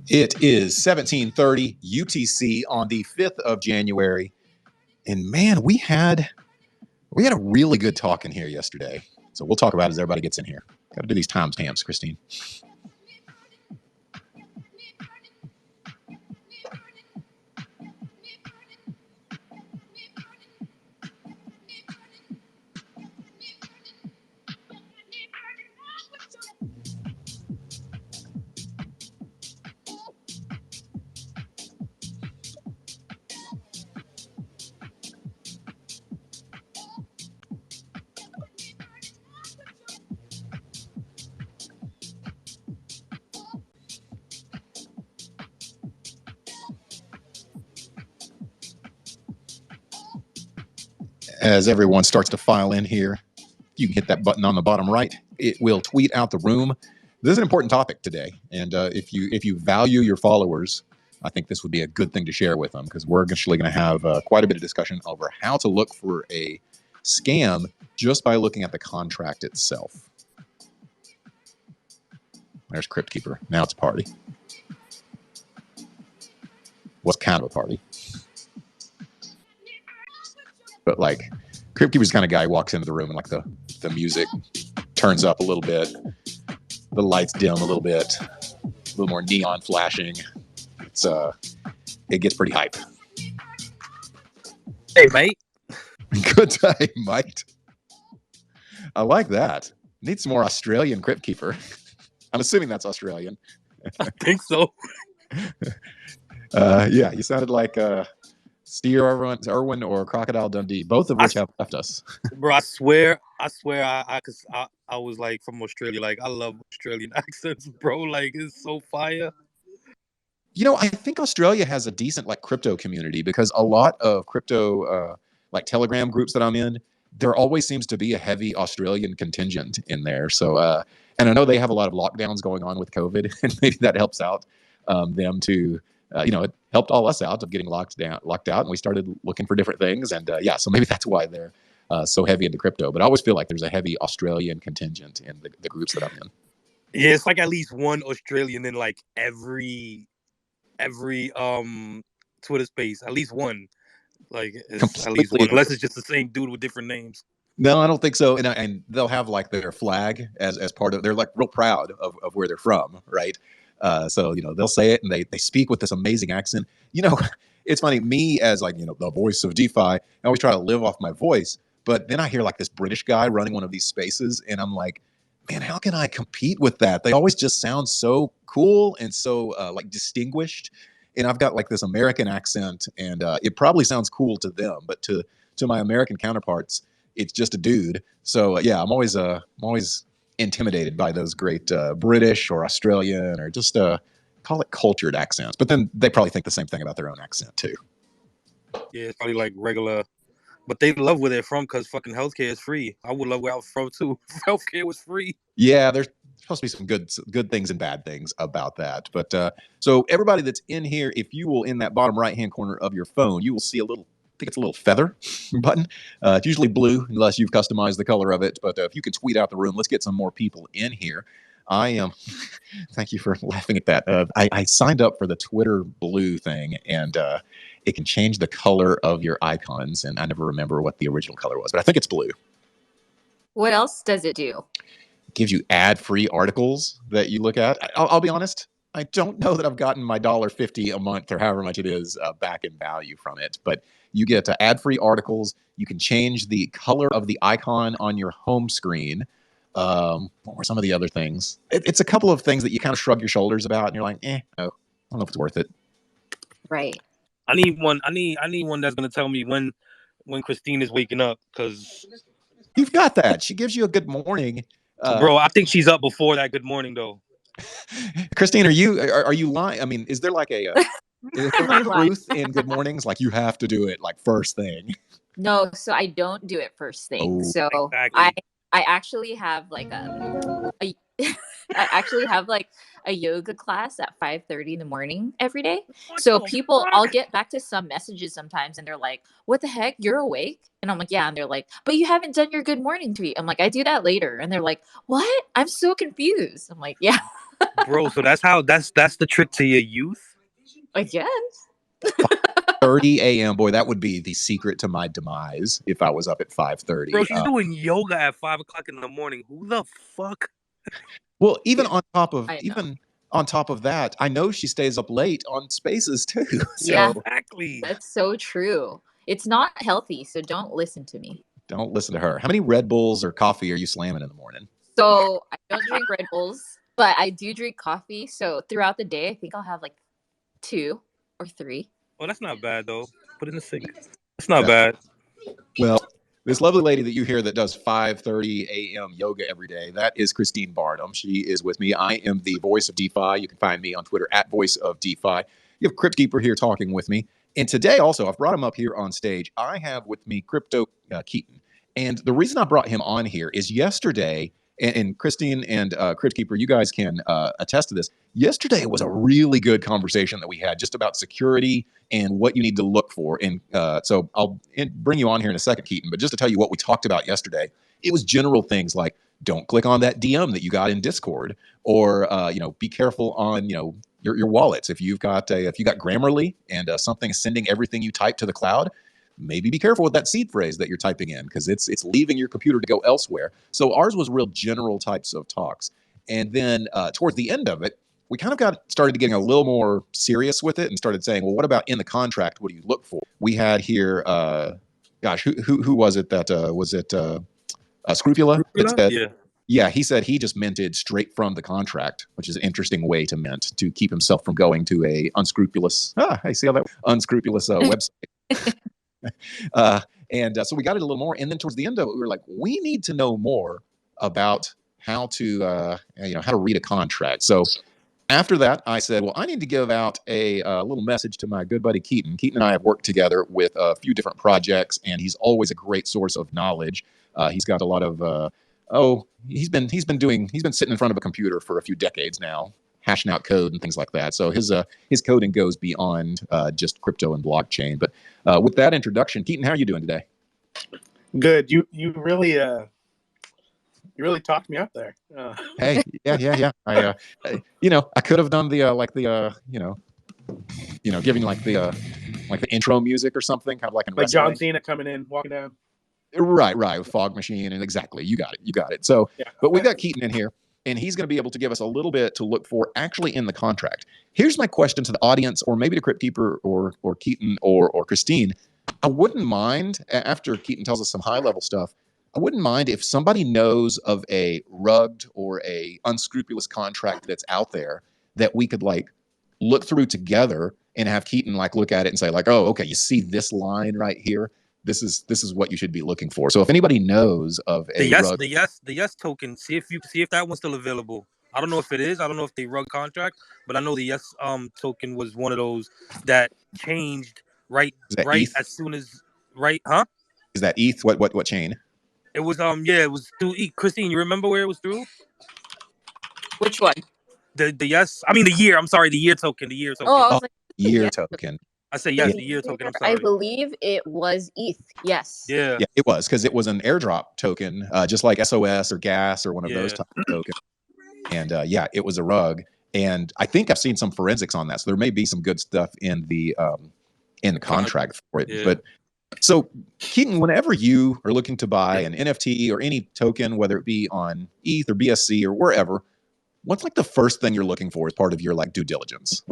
It is 17:30 UTC on the 5th of January. And man, we had a really good talk in here yesterday. So we'll talk about it as everybody gets in here. Got to do these timestamps, Christine. As everyone starts to file in here, you can hit that button on the bottom right. It will tweet out the room. This is an important topic today, and if you value your followers, I think this would be a good thing to share with them, because we're actually going to have quite a bit of discussion over how to look for a scam just by looking at the contract itself. There's Crypt Keeper. Now it's a party. What's kind of a party? But like, Crypt Keeper's the kind of guy who walks into the room and like the music turns up a little bit, the lights dim a little bit, a little more neon flashing. It gets pretty hype. Hey, mate. Good day, mate. I like that. Need some more Australian Crypt Keeper. I'm assuming that's Australian. I think so. Yeah, you sounded like Steer Irwin or Crocodile Dundee, both of which have left us. Bro, I swear, I was like from Australia. Like, I love Australian accents, bro. Like, it's so fire. You know, I think Australia has a decent like crypto community, because a lot of crypto like Telegram groups that I'm in, there always seems to be a heavy Australian contingent in there. So, and I know they have a lot of lockdowns going on with COVID, and maybe that helps out them to, it helped all us out of getting locked out, and we started looking for different things. And yeah, so maybe that's why they're so heavy into crypto. But I always feel like there's a heavy Australian contingent in the groups that I'm in. Yeah, it's like at least one Australian in like every Twitter space. At least one. Like, it's at least one, unless it's just the same dude with different names. No, I don't think so. And they'll have like their flag as part of. They're like real proud of where they're from, right? So they'll say it, and they speak with this amazing accent. It's funny. Me as like the voice of DeFi, I always try to live off my voice, but then I hear like this British guy running one of these spaces, and I'm like, man, how can I compete with that? They always just sound so cool and so like distinguished. And I've got like this American accent, and it probably sounds cool to them, but to my American counterparts, it's just a dude. So yeah, I'm always intimidated by those great British or Australian or just call it cultured accents. But then they probably think the same thing about their own accent too. Yeah, it's probably like regular, but they love where they're from because fucking healthcare is free. I would love where I was from too. Healthcare was free. Yeah, there's supposed to be some good things and bad things about that. But so everybody that's in here, if you will, in that bottom right hand corner of your phone, you will see I think it's a little feather button. It's usually blue unless you've customized the color of it. But if you can tweet out the room, let's get some more people in here. I am. Thank you for laughing at that. I signed up for the Twitter blue thing, and it can change the color of your icons. And I never remember what the original color was, but I think it's blue. What else does it do? It gives you ad-free articles that you look at. I'll be honest. I don't know that I've gotten my $1.50 a month or however much it is back in value from it, but you get ad-free articles. You can change the color of the icon on your home screen. What were some of the other things? It's a couple of things that you kind of shrug your shoulders about, and you're like, no, I don't know if it's worth it. Right. I need one. I need one that's going to tell me when Christine is waking up, because you've got that. She gives you a good morning. Bro, I think she's up before that good morning though. Christine, are you lying? I mean, is there like is there truth in good mornings? Like you have to do it like first thing. No, so I don't do it first thing. Oh, so exactly. I actually have like I actually have like a yoga class at 5:30 in the morning every day. So I'll get back to some messages sometimes, and they're like, "What the heck? You're awake?" And I'm like, "Yeah." And they're like, "But you haven't done your good morning tweet." I'm like, "I do that later." And they're like, "What? I'm so confused." I'm like, "Yeah." Bro, so that's the trick to your youth. I guess. 30 a.m. Boy, that would be the secret to my demise if I was up at 5:30. Bro, she's doing yoga at 5 o'clock in the morning. Who the fuck? Well, even on top of that, I know she stays up late on Spaces too. So Yeah. Exactly. That's so true. It's not healthy, so don't listen to me. don't listen to her. How many Red Bulls or coffee are you slamming in the morning? So I don't drink Red Bulls, but I do drink coffee. So throughout the day, I think I'll have like 2 or 3. Oh, that's not bad though. Put it in the sink. That's not bad. Well, this lovely lady that you hear that does 5:30 a.m. yoga every day, that is Christine Barnum. She is with me. I am the voice of DeFi. You can find me on Twitter at voice of DeFi. You have Crypt Keeper here talking with me. And today also, I've brought him up here on stage. I have with me Crypto Keaton. And the reason I brought him on here is yesterday, and Christine and Crypt Keeper, you guys can attest to this. Yesterday was a really good conversation that we had just about security and what you need to look for. And so I'll bring you on here in a second, Keaton. But just to tell you what we talked about yesterday, it was general things like don't click on that DM that you got in Discord, or be careful on your wallets. If you got Grammarly and something is sending everything you type to the cloud, maybe be careful with that seed phrase that you're typing in, because it's leaving your computer to go elsewhere. So ours was real general types of talks. And then towards the end of it, we kind of started getting a little more serious with it and started saying, well, what about in the contract? What do you look for? We had here, who was it that was it Scrupula that said, yeah, he said he just minted straight from the contract, which is an interesting way to mint to keep himself from going to a unscrupulous, I see how that unscrupulous website. So we got it a little more, and then towards the end of it, we were like, we need to know more about how to read a contract. So after that, I said, well, I need to give out a little message to my good buddy Keaton. Keaton and I have worked together with a few different projects, and he's always a great source of knowledge. He's got a lot of he's been sitting in front of a computer for a few decades now, hashing out code and things like that. So his coding goes beyond just crypto and blockchain. But with that introduction, Keaton, how are you doing today? Good. You really talked me up there. Hey, yeah. I could have done the giving like the intro music or something, kind of like in like wrestling. John Cena coming in, walking down. Right, with Fog Machine, and exactly, you got it. So, yeah. But we got Keaton in here, and he's going to be able to give us a little bit to look for actually in the contract. Here's my question to the audience, or maybe to Crypt Keeper or Keaton or Christine. I wouldn't mind, after Keaton tells us some high-level stuff, I wouldn't mind if somebody knows of a rugged or a unscrupulous contract that's out there that we could look through together and have Keaton look at it and say oh, okay, you see this line right here? This is what you should be looking for. So if anybody knows of the yes token, see if that one's still available. I don't know if it is. I don't know if they rug contract, but I know the yes token was one of those that changed right ETH? As soon as huh? Is that ETH? What chain? It was it was through ETH. Christine, you remember where it was through? Which one? The yes. I mean the year. I'm sorry, the year token. The year token. Oh, I was year token. I say yes, the year token. I'm sorry. I believe it was ETH. Yes. Yeah, it was, because it was an airdrop token, just like SOS or Gas or one of those type of tokens. And it was a rug. And I think I've seen some forensics on that, so there may be some good stuff in the contract for it. Yeah. But so, Keaton, whenever you are looking to buy an NFT or any token, whether it be on ETH or BSC or wherever, what's the first thing you're looking for as part of your due diligence?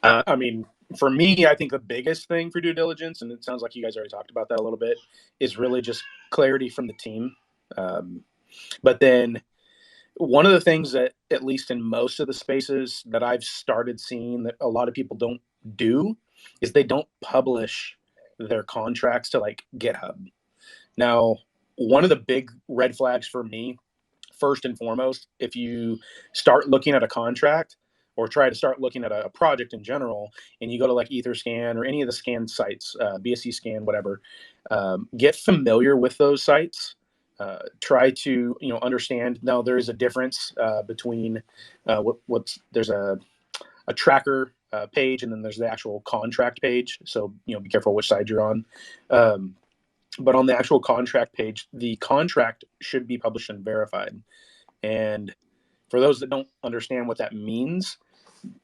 I mean, for me, I think the biggest thing for due diligence, and it sounds like you guys already talked about that a little bit, is really just clarity from the team. But then one of the things that, at least in most of the spaces that I've started seeing that a lot of people don't do, is they don't publish their contracts to GitHub. Now, one of the big red flags for me, first and foremost, if you start looking at a contract or try to start looking at a project in general, and you go to Etherscan or any of the scan sites, BSC Scan, whatever, get familiar with those sites. Try to understand. Now, there is a difference between there's a tracker page, and then there's the actual contract page. So be careful which side you're on. But on the actual contract page, the contract should be published and verified. And For those that don't understand what that means,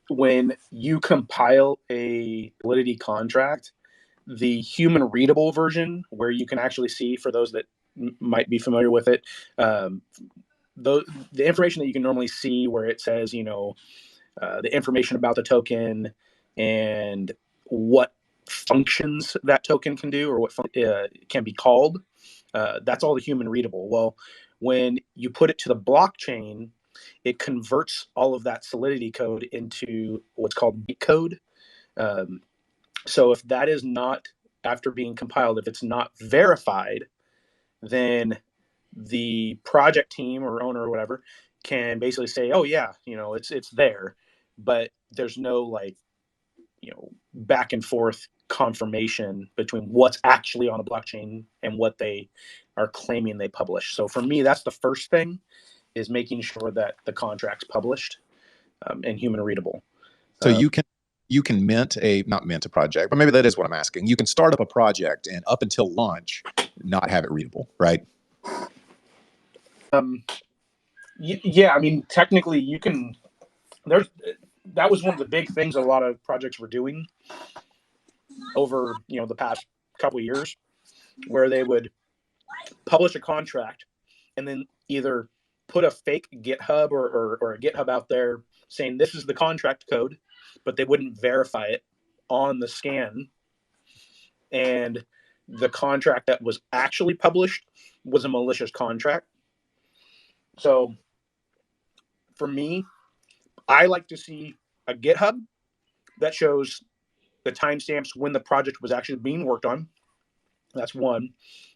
when you compile a validity contract, the human readable version, where you can actually see, for those that might be familiar with it, the information that you can normally see where it says, the information about the token and what functions that token can do, or what can be called, that's all the human readable. Well, when you put it to the blockchain, it converts all of that Solidity code into what's called bytecode. So if that is not, after being compiled, if it's not verified, then the project team or owner or whatever can basically say, oh yeah, it's there, but there's no back and forth confirmation between what's actually on a blockchain and what they are claiming they publish. So for me, that's the first thing, is making sure that the contract's published and human readable. So you can not mint a project, but maybe that is what I'm asking. You can start up a project and up until launch, not have it readable, right? Yeah, I mean, technically you can. That was one of the big things a lot of projects were doing over the past couple of years, where they would publish a contract and then either put a fake GitHub or a GitHub out there saying this is the contract code, but they wouldn't verify it on the scan. And the contract that was actually published was a malicious contract. So for me, I like to see a GitHub that shows the timestamps when the project was actually being worked on. That's one.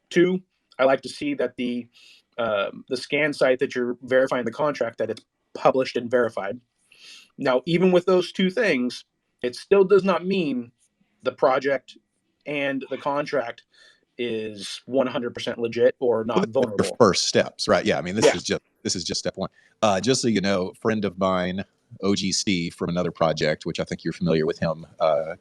Two, I like to see that the scan site that you're verifying the contract, that it's published and verified. Now, even with those two things, it still does not mean the project and the contract is 100% legit or not vulnerable. Your first steps, right? Yeah, I mean, this is just step one. Just so you know, a friend of mine, OG Steve, from another project, which I think you're familiar with him,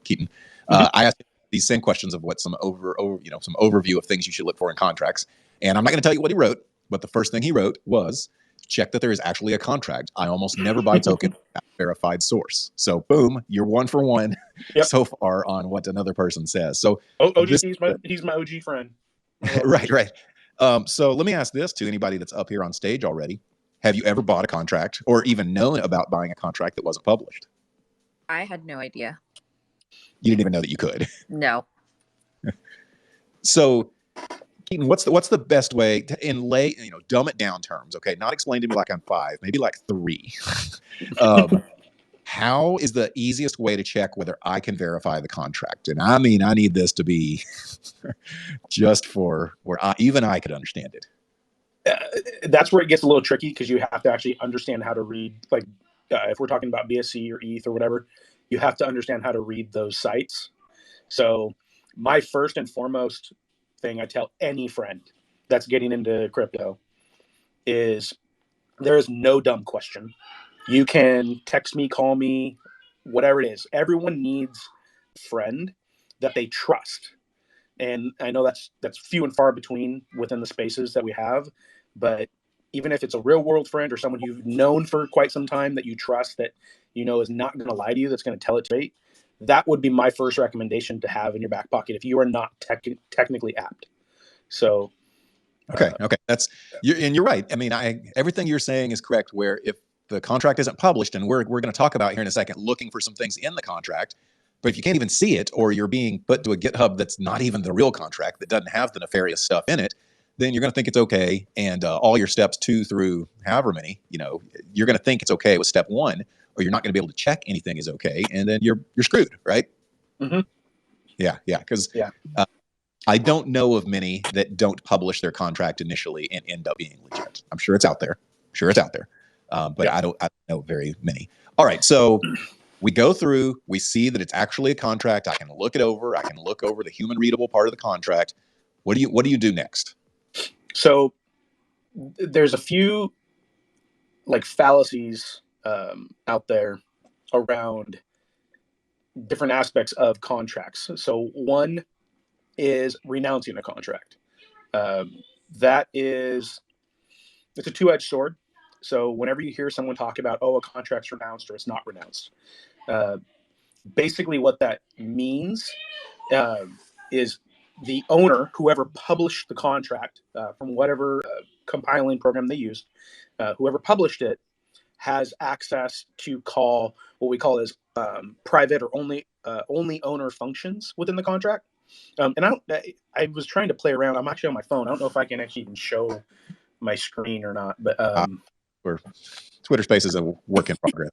Keaton. I asked him these same questions of what some some overview of things you should look for in contracts, and I'm not going to tell you what he wrote, but the first thing he wrote was, check that there is actually a contract. I almost never buy token at a verified source. So boom, you're one for one so far on what another person says. So he's my OG friend. Right. So let me ask this to anybody that's up here on stage already. Have you ever bought a contract or even known about buying a contract that wasn't published? I had no idea. You didn't even know that you could? No. So Keaton, what's the best way to, in dumb it down terms? Okay, not explain to me like I'm 5, maybe like 3. How is the easiest way to check whether I can verify the contract? And I mean, I need this to be just for where even I could understand it. That's where it gets a little tricky, because you have to actually understand how to read. If we're talking about BSC or ETH or whatever, you have to understand how to read those sites. So my first and foremost thing I tell any friend that's getting into crypto is, there is no dumb question. You can text me, call me, whatever it is. Everyone needs a friend that they trust. And I know that's few and far between within the spaces that we have. But even if it's a real world friend or someone you've known for quite some time that you trust, that is not going to lie to you, that's going to tell it straight, that would be my first recommendation to have in your back pocket if you are not technically apt. So okay, you're right. I mean, everything you're saying is correct. Where if the contract isn't published, and we're going to talk about here in a second, looking for some things in the contract, but if you can't even see it, or you're being put to a GitHub that's not even the real contract, that doesn't have the nefarious stuff in it, then you're going to think it's okay, and all your steps 2 through however many, you're going to think it's okay with step 1, or you're not going to be able to check anything is okay, and then you're screwed, right? Mm-hmm. Yeah, because I don't know of many that don't publish their contract initially and end up being legit. I'm sure it's out there. But I don't know very many. All right, so we go through, we see that it's actually a contract. I can look it over. I can look over the human readable part of the contract. What do you do next? So there's a few fallacies out there around different aspects of contracts. So one is renouncing a contract. It's a two-edged sword. So whenever you hear someone talk about, oh, a contract's renounced or it's not renounced, basically what that means is the owner, whoever published the contract from whatever compiling program they used, whoever published it has access to call what we call as private or only owner functions within the contract. And I was trying to play around. I'm actually on my phone. I don't know if I can actually even show my screen or not, but Twitter Space is a work in progress.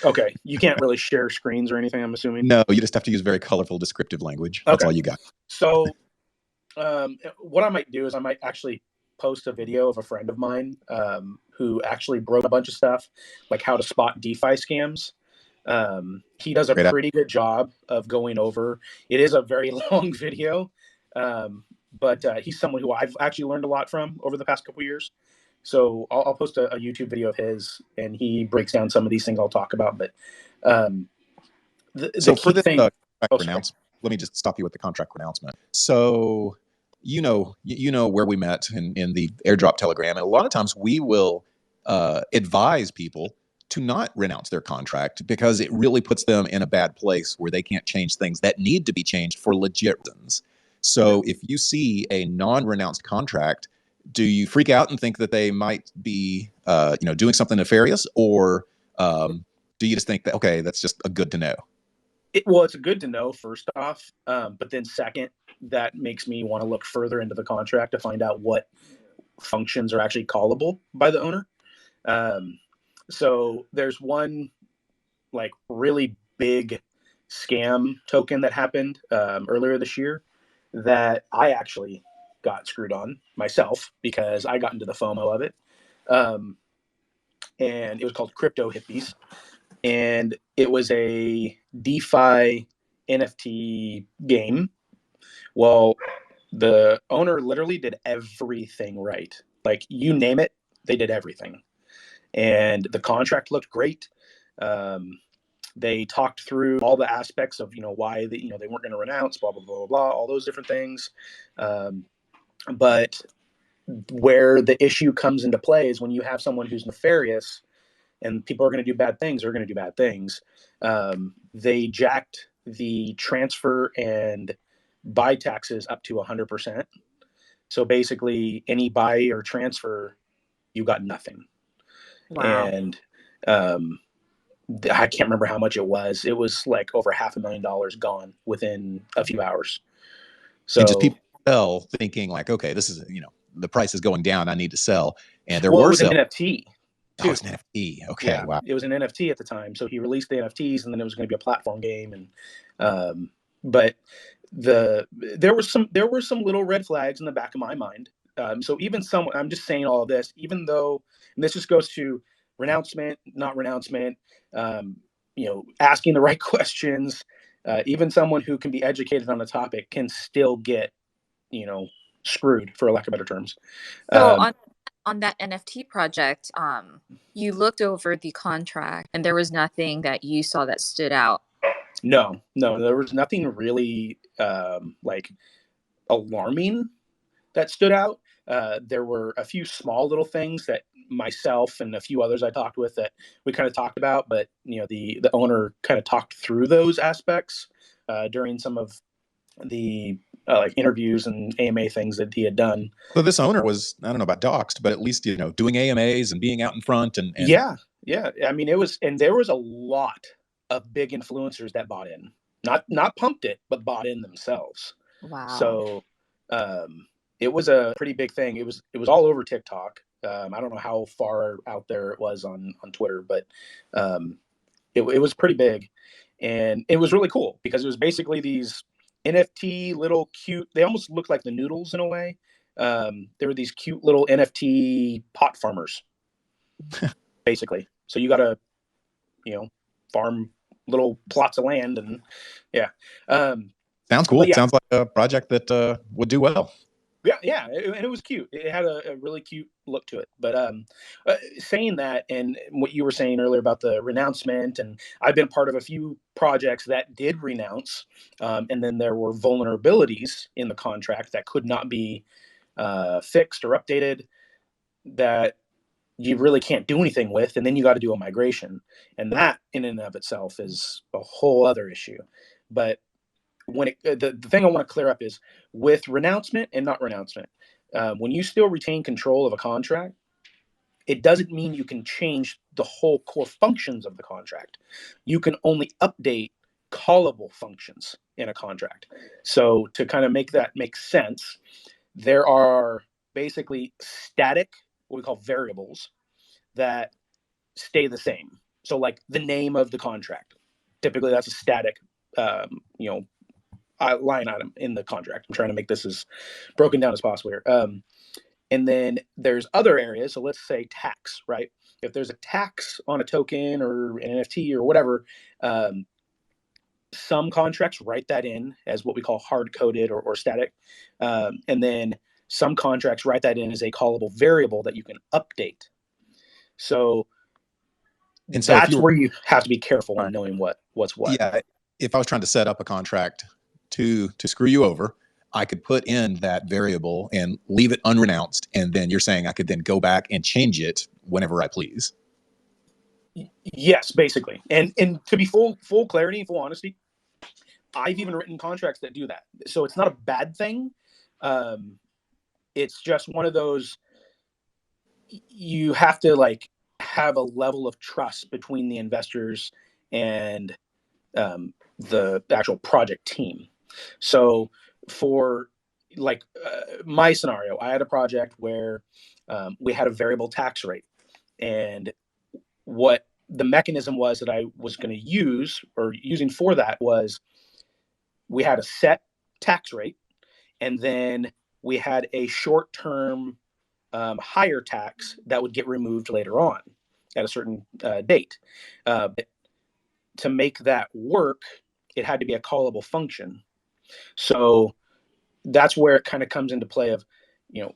Okay, you can't really share screens or anything, I'm assuming. No, you just have to use very colorful descriptive language. That's all you got. So what I might do is I might actually post a video of a friend of mine who actually broke a bunch of stuff, like how to spot DeFi scams. He does a pretty good job of going over. It is a very long video, but he's someone who I've actually learned a lot from over the past couple of years. So I'll post a YouTube video of his, and he breaks down some of these things I'll talk about. But so for this contract renouncement, let me just stop you with the contract renouncement. So you know where we met in the airdrop telegram, and a lot of times we will advise people to not renounce their contract because it really puts them in a bad place where they can't change things that need to be changed for legit reasons. So if you see a non-renounced contract, do you freak out and think that they might be doing something nefarious, or do you just think that, okay, that's just a good to know? It's a good to know, first off, but then second, that makes me want to look further into the contract to find out what functions are actually callable by the owner. So there's one like really big scam token that happened earlier this year that I actually got screwed on myself because I got into the FOMO of it. And it was called Crypto Hippies. And it was a DeFi NFT game. Well, the owner literally did everything right. Like, you name it, they did everything. And the contract looked great. They talked through all the aspects of, why they weren't going to renounce, blah, blah, blah, blah, blah, all those different things. But where the issue comes into play is when you have someone who's nefarious and people are going to do bad things, they're going to do bad things. They jacked the transfer and buy taxes up to 100%. So basically any buy or transfer, you got nothing. Wow. And I can't remember how much it was. It was like over $500,000 gone within a few hours. So and just people sell thinking like, okay, this is, the price is going down, I need to sell. And there it was an NFT. Oh, it's an NFT. Okay, yeah, wow. It was an NFT at the time. So he released the NFTs, and then it was going to be a platform game. And but there were some little red flags in the back of my mind. So even I'm just saying all of this, even though, and this just goes to renouncement, not renouncement, asking the right questions. Even someone who can be educated on the topic can still get, screwed, for lack of better terms. So on that NFT project, you looked over the contract and there was nothing that you saw that stood out. No, there was nothing really like alarming that stood out. There were a few small little things that myself and a few others I talked with that we kind of talked about, but the owner kind of talked through those aspects during some of the like interviews and AMA things that he had done. So this owner was, I don't know about doxed, but at least doing AMAs and being out in front and yeah. I mean, there was a lot of big influencers that bought in, not pumped it, but bought in themselves. Wow. So it was a pretty big thing. It was all over TikTok. I don't know how far out there it was on Twitter, but it was pretty big, and it was really cool because it was basically these NFT little cute. They almost looked like the noodles in a way. There were these cute little NFT pot farmers, basically. So you got to, farm little plots of land, and yeah. Sounds cool. Yeah. Sounds like a project that would do well. Yeah, and it was cute. It had a really cute look to it. But saying that, and what you were saying earlier about the renouncement, and I've been part of a few projects that did renounce, and then there were vulnerabilities in the contract that could not be fixed or updated. That you really can't do anything with, and then you got to do a migration, and that in and of itself is a whole other issue. But when the thing I want to clear up is with renouncement and not renouncement, when you still retain control of a contract, it doesn't mean you can change the whole core functions of the contract. You can only update callable functions in a contract. So to kind of make that make sense, there are basically static, what we call variables, that stay the same. So like the name of the contract, typically that's a static, line item in the contract. I'm trying to make this as broken down as possible here. And then there's other areas. So let's say tax, right? If there's a tax on a token or an NFT or whatever, some contracts write that in as what we call hard coded or static. And then some contracts write that in as a callable variable that you can update. So that's where you have to be careful in knowing what's what. Yeah. If I was trying to set up a contract to screw you over, I could put in that variable and leave it unrenounced. And then you're saying I could then go back and change it whenever I please. Yes, basically. And to be full clarity, full honesty, I've even written contracts that do that. So it's not a bad thing. It's just one of those, you have to like have a level of trust between the investors and the actual project team. So for like my scenario, I had a project where we had a variable tax rate, and what the mechanism was that I was going to use or using for that was we had a set tax rate, and then we had a short-term higher tax that would get removed later on at a certain date. But to make that work, it had to be a callable function. So that's where it kind of comes into play of,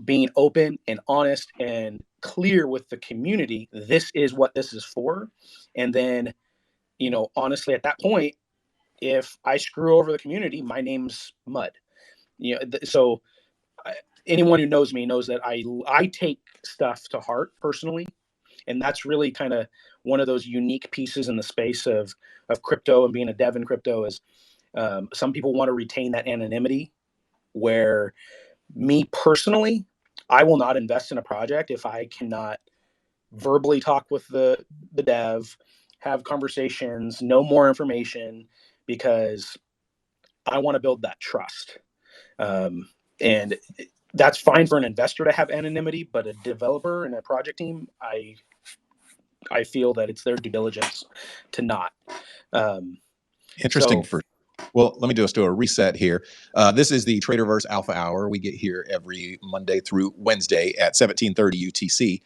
being open and honest and clear with the community. This is what this is for. And then, honestly, at that point, if I screw over the community, my name's mud. So anyone who knows me knows that I take stuff to heart personally. And that's really kind of one of those unique pieces in the space of crypto and being a dev in crypto is some people want to retain that anonymity, where me personally, I will not invest in a project if I cannot verbally talk with the dev, have conversations, know more information, because I want to build that trust. And that's fine for an investor to have anonymity, but a developer and a project team, I feel that it's their due diligence to not. Interesting. Well, let me just do a reset here. This is the Traderverse Alpha Hour. We get here every Monday through Wednesday at 17:30 UTC.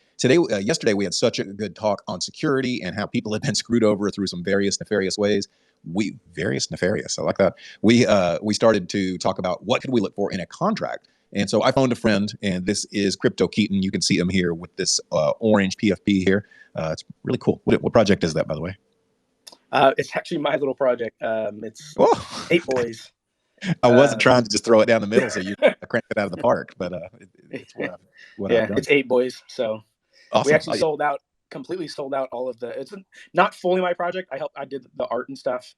Yesterday, we had such a good talk on security and how people have been screwed over through some various nefarious ways. Nefarious. I like that. We started to talk about what could we look for in a contract. And so I phoned a friend, and this is Crypto Keaton. You can see him here with this orange PFP here. It's really cool. What project is that, by the way? It's actually my little project. It's 8 boys. I wasn't trying to just throw it down the middle so you crank it out of the park, but it's what I've done. It's 8 boys. So awesome. We actually completely sold out all of it's not fully my project. I did the art and stuff.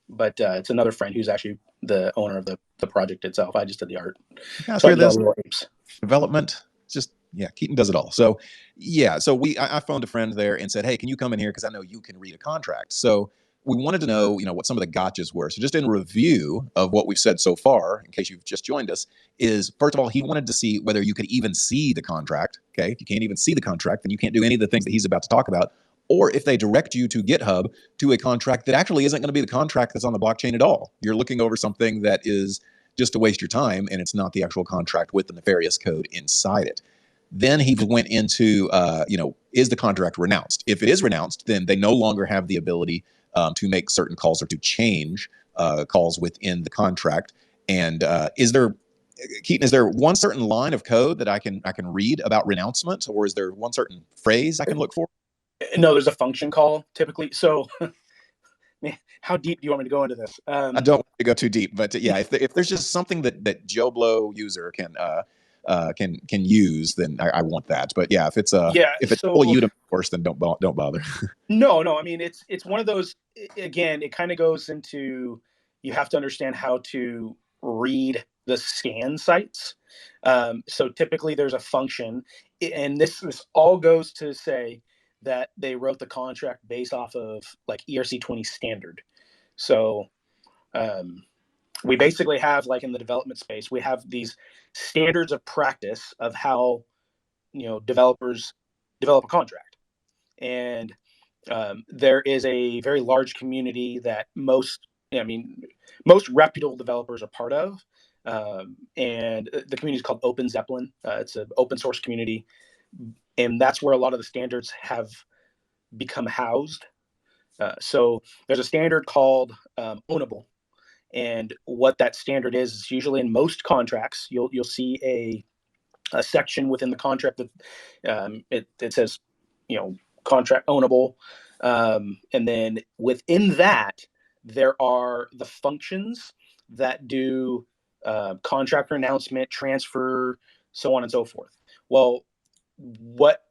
But it's another friend who's actually the owner of the project itself. I just did the art. So I did development. Keaton does it all. So I phoned a friend there and said, hey, can you come in here? Because I know you can read a contract. So we wanted to know, what some of the gotchas were. So just in review of what we've said so far, in case you've just joined us, is first of all, he wanted to see whether you could even see the contract. Okay. If you can't even see the contract, then you can't do any of the things that he's about to talk about. Or if they direct you to GitHub to a contract that actually isn't going to be the contract that's on the blockchain at all. You're looking over something that is just to waste your time, and it's not the actual contract with the nefarious code inside it. Then he went into, is the contract renounced? If it is renounced, then they no longer have the ability to make certain calls or to change calls within the contract. And is there one certain line of code that I can read about renouncement, or is there one certain phrase I can look for? No, there's a function call typically. So man, how deep do you want me to go into this? I don't want to go too deep, but if there's just something that Joe Blow user can can use, then I want that. But yeah, if it's so, full Udemy course, then don't bother. No. I mean, it's one of those. Again, it kind of goes into, you have to understand how to read the scan sites. So typically there's a function, and this all goes to say that they wrote the contract based off of like ERC20 standard. So we basically have, like in the development space, we have these standards of practice of how, developers develop a contract. And there is a very large community that most reputable developers are part of. And the community is called Open Zeppelin. It's an open source community. And that's where a lot of the standards have become housed. So there's a standard called ownable. And what that standard is usually in most contracts, you'll see a section within the contract that it says, contract ownable. And then within that, there are the functions that do contract renouncement, transfer, so on and so forth. Well, what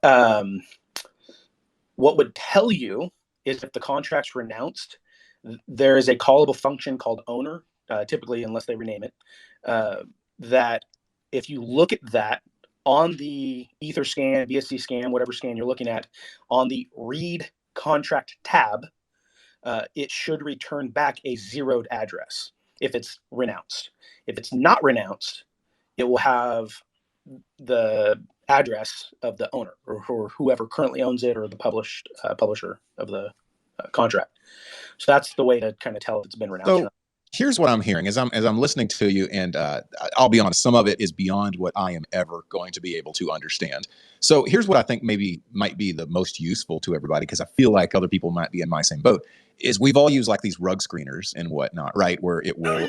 would tell you is if the contract's renounced, there is a callable function called owner, typically, unless they rename it, that if you look at that on the Ether scan, BSC scan, whatever scan you're looking at, on the read contract tab, it should return back a zeroed address if it's renounced. If it's not renounced, it will have the address of the owner or whoever currently owns it, or the publisher of the contract. So that's the way to kind of tell if it's been renounced. So here's what I'm hearing as I'm listening to you, and I'll be honest, some of it is beyond what I am ever going to be able to understand. So here's what I think might be the most useful to everybody, because I feel like other people might be in my same boat. Is we've all used like these rug screeners and whatnot, right? Where it will,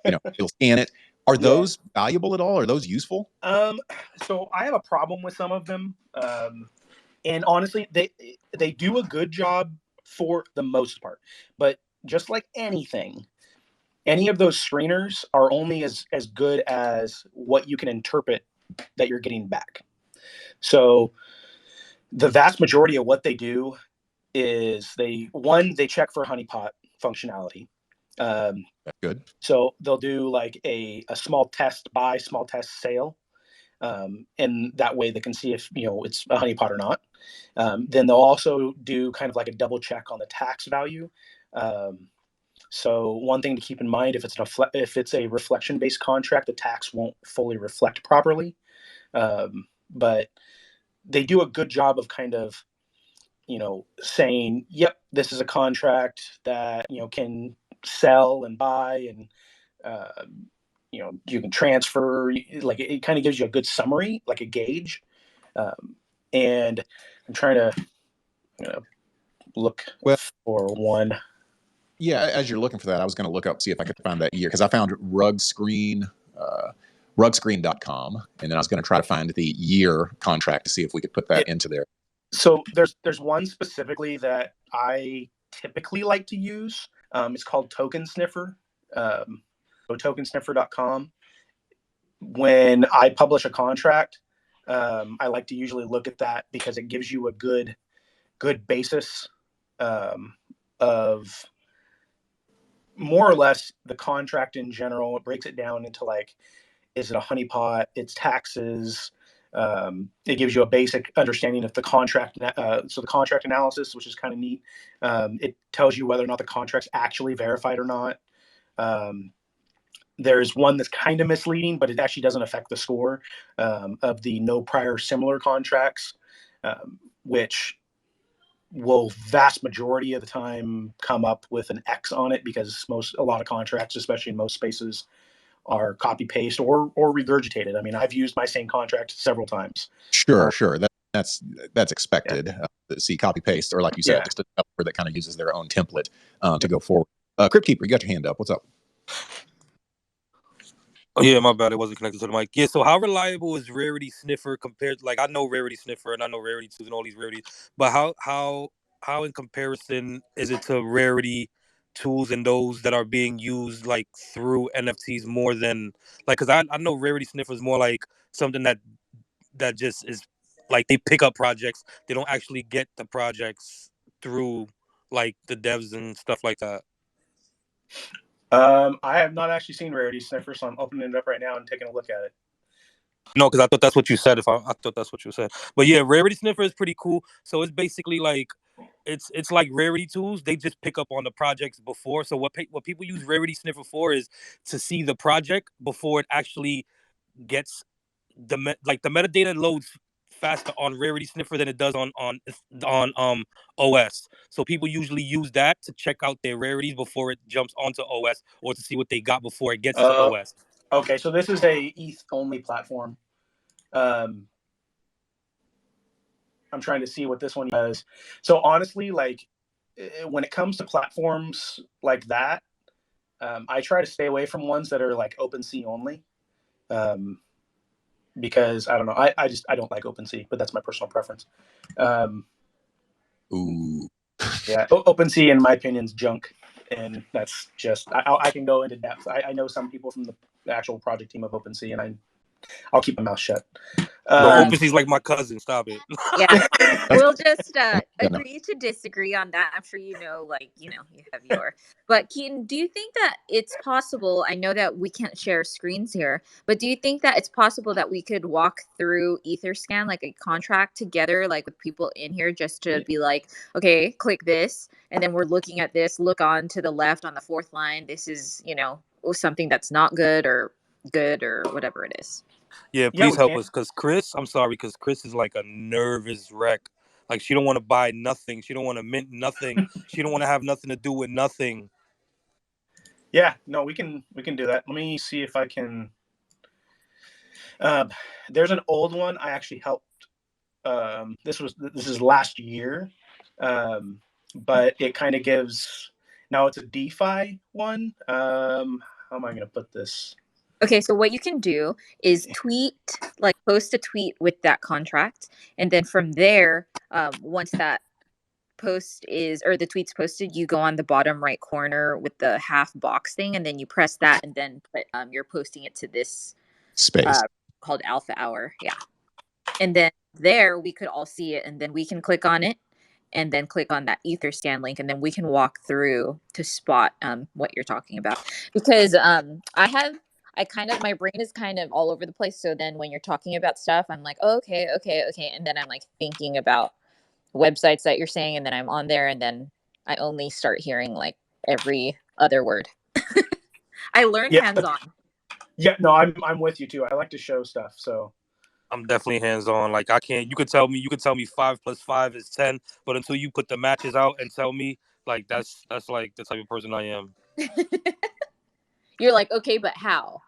it'll scan it. Are those valuable at all? Are those useful? So I have a problem with some of them, and honestly, they do a good job for the most part. But just like anything, any of those screeners are only as good as what you can interpret that you're getting back. So the vast majority of what they do is they check for honeypot functionality. That's good. So they'll do like a small test buy, small test sale. And that way they can see if, it's a honeypot or not. Then they'll also do kind of like a double check on the tax value. So one thing to keep in mind, if it's a reflection-based contract, the tax won't fully reflect properly. But they do a good job of kind of, saying, yep, this is a contract that, can sell and buy, and, you can transfer. Like it kind of gives you a good summary, like a gauge. And I'm trying to look for one. Yeah, as you're looking for that, I was going to look up, see if I could find that year, because I found rugscreen, rugscreen.com, and then I was going to try to find the year contract to see if we could put that into there. So there's one specifically that I typically like to use. It's called Token Sniffer. So tokensniffer.com. When I publish a contract, I like to usually look at that because it gives you a good basis of more or less the contract in general. It breaks it down into like, is it a honeypot? It's taxes. It gives you a basic understanding of the contract. So the contract analysis, which is kind of neat. It tells you whether or not the contract's actually verified or not. There's one that's kind of misleading, but it actually doesn't affect the score of the no prior similar contracts, which will vast majority of the time come up with an X on it, because a lot of contracts, especially in most spaces, are copy paste or regurgitated. I mean, I've used my same contract several times. Sure. That's expected. To see copy paste, or like you said, just a developer that kind of uses their own template to go forward. Crypt Keeper, you got your hand up. What's up? Oh yeah, my bad. It wasn't connected to the mic. Yeah. So how reliable is Rarity Sniffer compared? Like I know Rarity Sniffer and I know Rarity 2 and all these rarities, but how in comparison is it to Rarity tools and those that are being used like through NFTs more than like? Because I know Rarity Sniffer is more like something that just is like they pick up projects. They don't actually get the projects through like the devs and stuff like that. I have not actually seen Rarity Sniffer, so I'm opening it up right now and taking a look at it. No, because I thought that's what you said. I thought that's what you said. But yeah, Rarity Sniffer is pretty cool. So it's basically like it's like Rarity Tools. They just pick up on the projects before. So what people use Rarity Sniffer for is to see the project before it actually gets the metadata loads faster on Rarity Sniffer than it does on OS. So people usually use that to check out their rarities before it jumps onto OS or to see what they got before it gets to OS. Okay, so this is a ETH only platform. I'm trying to see what this one does. So honestly, like when it comes to platforms like that, I try to stay away from ones that are like OpenSea only. Because I don't know, I don't like OpenSea, but that's my personal preference. Ooh. Yeah, OpenSea, in my opinion, is junk, and that's just I can go into depth. I know some people from the actual project team of OpenSea, and I'll keep my mouth shut. No, OpenSea's like my cousin. Stop it. Yeah, we'll just agree to disagree on that. I'm sure you have your. But Keaton, do you think that it's possible? I know that we can't share screens here, but do you think that it's possible that we could walk through Etherscan like a contract together, like with people in here, just to be like, okay, click this, and then we're looking at this. Look on to the left on the fourth line. This is something that's not good or whatever it is. Yeah, please help us, because Chris is like a nervous wreck. Like, she don't want to buy nothing. She don't want to mint nothing. She don't want to have nothing to do with nothing. Yeah, no, we can do that. Let me see if I can. There's an old one I actually helped. This is last year, but it kind of gives. Now it's a DeFi one. How am I going to put this? Okay, so what you can do is post a tweet with that contract, and then from there, once that the tweet's posted, you go on the bottom right corner with the half box thing, and then you press that, and then you're posting it to this space called Alpha Hour. Yeah, and then there we could all see it, and then we can click on it, and then click on that Etherscan link, and then we can walk through to spot what you're talking about, because my brain is kind of all over the place. So then when you're talking about stuff, I'm like, oh, okay. And then I'm like thinking about websites that you're saying, and then I'm on there, and then I only start hearing like every other word. I learned hands-on. Yeah, no, I'm with you too. I like to show stuff, so I'm definitely hands-on. Like, I can't. You could tell me 5 + 5 is 10, but until you put the matches out and tell me, like, that's like the type of person I am. You're like, okay, but how?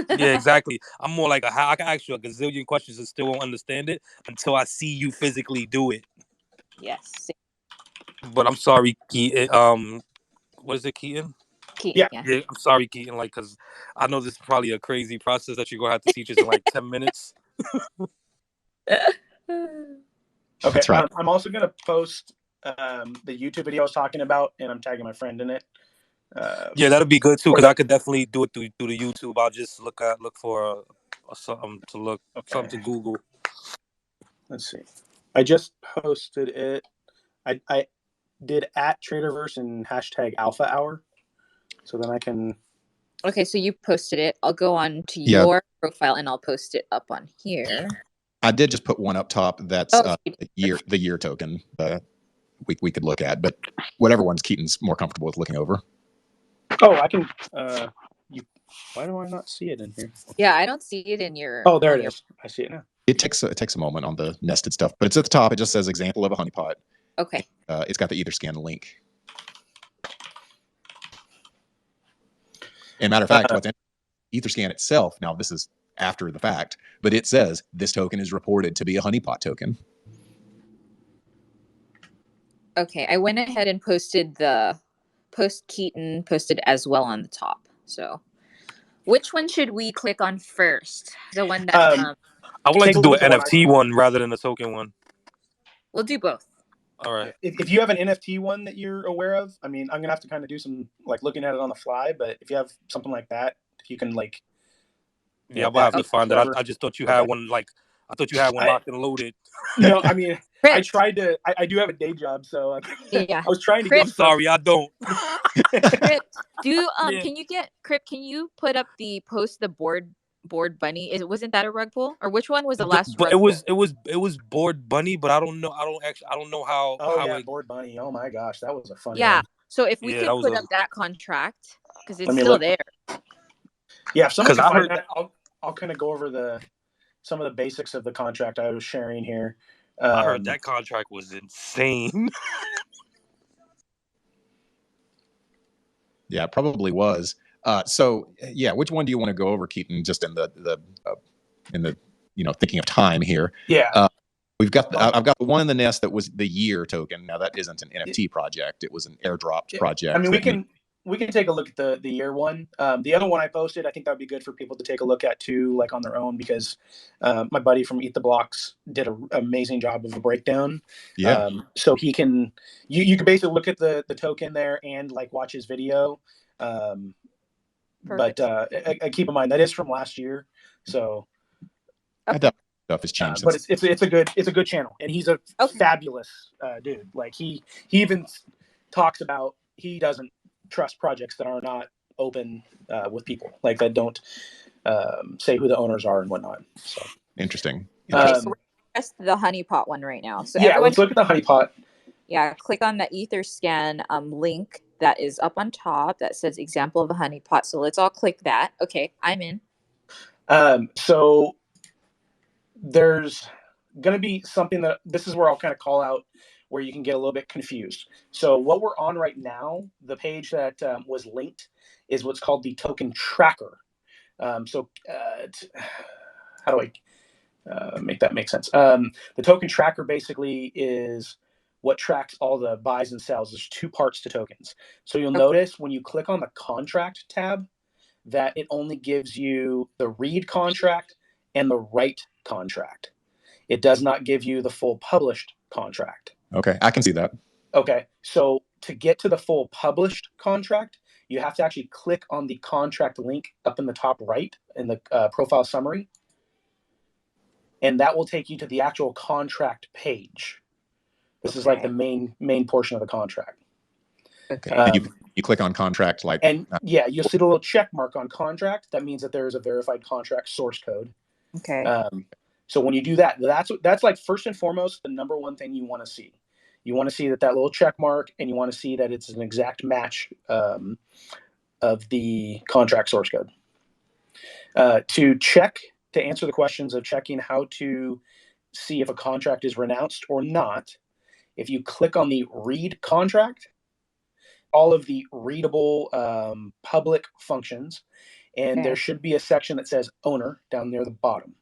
Yeah, exactly. I'm more like I can ask you a gazillion questions and still won't understand it until I see you physically do it. Yes. But I'm sorry, Keaton. What is it, Keaton? Keaton, yeah. I'm sorry, Keaton. Like, because I know this is probably a crazy process that you're gonna have to teach us in like 10 minutes. Okay, that's right. I'm also gonna post the YouTube video I was talking about, and I'm tagging my friend in it. Yeah, that'd be good too, because I could definitely do it through the YouTube. I'll just look for something to look, something to Google. Let's see. I just posted it. I did @TRADERVERSE and #Alpha Hour, so then I can. Okay, so you posted it. I'll go on to your profile and I'll post it up on here. I did just put one up top. That's the year token. We could look at, but whatever one's Keaton's more comfortable with looking over. Oh, I can. Why do I not see it in here? Yeah, I don't see it in your. Oh, there it is. I see it now. It takes a moment on the nested stuff, but it's at the top. It just says example of a honeypot. Okay. It's got the Etherscan link. And matter of fact, what's in Etherscan itself, now this is after the fact, but it says this token is reported to be a honeypot token. Okay, I went ahead and posted the post Keaton posted as well on the top. So which one should we click on first? The one that I would like to do an NFT one rather than a token one. We'll do both. All right. If you have an NFT one that you're aware of, I mean, I'm gonna have to kind of do some like looking at it on the fly. But if you have something like that, if you can like Yeah, I'm gonna have to find that. server. I just thought you had one I thought you had one locked and loaded. No, I mean, Crip. I tried to. I do have a day job, so Yeah. I was trying to Crip. get I'm stuff. sorry, I don't. Crip, Yeah. can you put up the post the board bunny? Wasn't that a rug pull? Or which one was the last But rug it was board bunny, but I don't know. I don't know how Oh yeah, it. Board Bunny. Oh my gosh, that was a fun Yeah. one. So if we Yeah, could that was put a- up that contract, because it's Let me still look. there. Yeah, if someone 'Cause can I find heard- that, I'll kind of go over some of the basics of the contract I was sharing here. I heard that contract was insane. Yeah, it probably was. So yeah, which one do you want to go over, Keaton? Just in the thinking of time here. Yeah. We've got I've got the one in the nest that was the year token. Now that isn't an NFT project; it was an airdropped project. I mean, we can take a look at the year one. The other one I posted, I think that would be good for people to take a look at too, like on their own, because my buddy from Eat the Blocks did an amazing job of a breakdown. Yeah. So he can you can basically look at the token there and like watch his video. But I keep in mind that is from last year, so Stuff has changed. but it's a good channel, and he's a fabulous dude. Like he even talks about he doesn't trust projects that are not open with people, like that don't say who the owners are and whatnot. So interesting. Okay, so that's the honeypot one right now. So yeah, let's look at the honeypot. Yeah, click on the Etherscan link that is up on top that says example of a honeypot. So let's all click that. Okay, I'm in. So there's going to be something that this is where I'll kind of call out where you can get a little bit confused. So what we're on right now, the page that was linked is what's called the token tracker. How do I make that make sense? The token tracker basically is what tracks all the buys and sells. There's two parts to tokens. So you'll notice when you click on the contract tab that it only gives you the read contract and the write contract. It does not give you the full published contract. Okay, I can see that. Okay, so to get to the full published contract, you have to actually click on the contract link up in the top right in the profile summary, and that will take you to the actual contract page. This is like the main portion of the contract. Okay. And you click on contract, yeah, you'll see the little check mark on contract. That means that there is a verified contract source code. Okay. So when you do that, that's like first and foremost the number one thing you want to see. You want to see that little check mark, and you want to see that it's an exact match of the contract source code. To answer the questions of checking how to see if a contract is renounced or not, if you click on the read contract, all of the readable public functions, and there should be a section that says owner down near the bottom.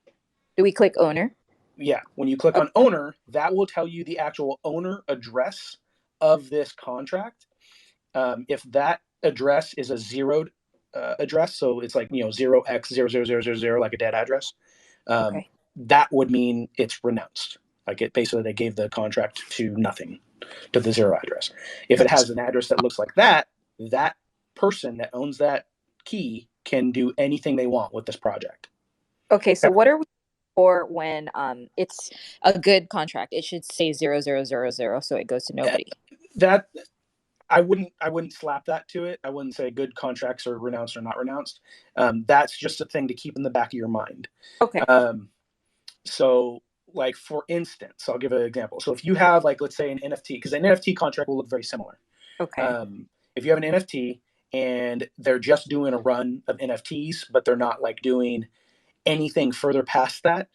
Do we click owner? Yeah, when you click on owner, that will tell you the actual owner address of this contract. If that address is a zeroed address, so it's like 0x00000, like a dead address, that would mean it's renounced. Like it basically they gave the contract to nothing, to the zero address. If it has an address that looks like that, that person that owns that key can do anything they want with this project. Okay, so what are we for when it's a good contract? It should say 0000, so it goes to nobody. That I wouldn't slap that to it. I wouldn't say good contracts are renounced or not renounced. That's just a thing to keep in the back of your mind. Okay. So like for instance, I'll give an example. So if you have like, let's say an NFT, because an NFT contract will look very similar. Okay. If you have an NFT and they're just doing a run of NFTs, but they're not like doing anything further past that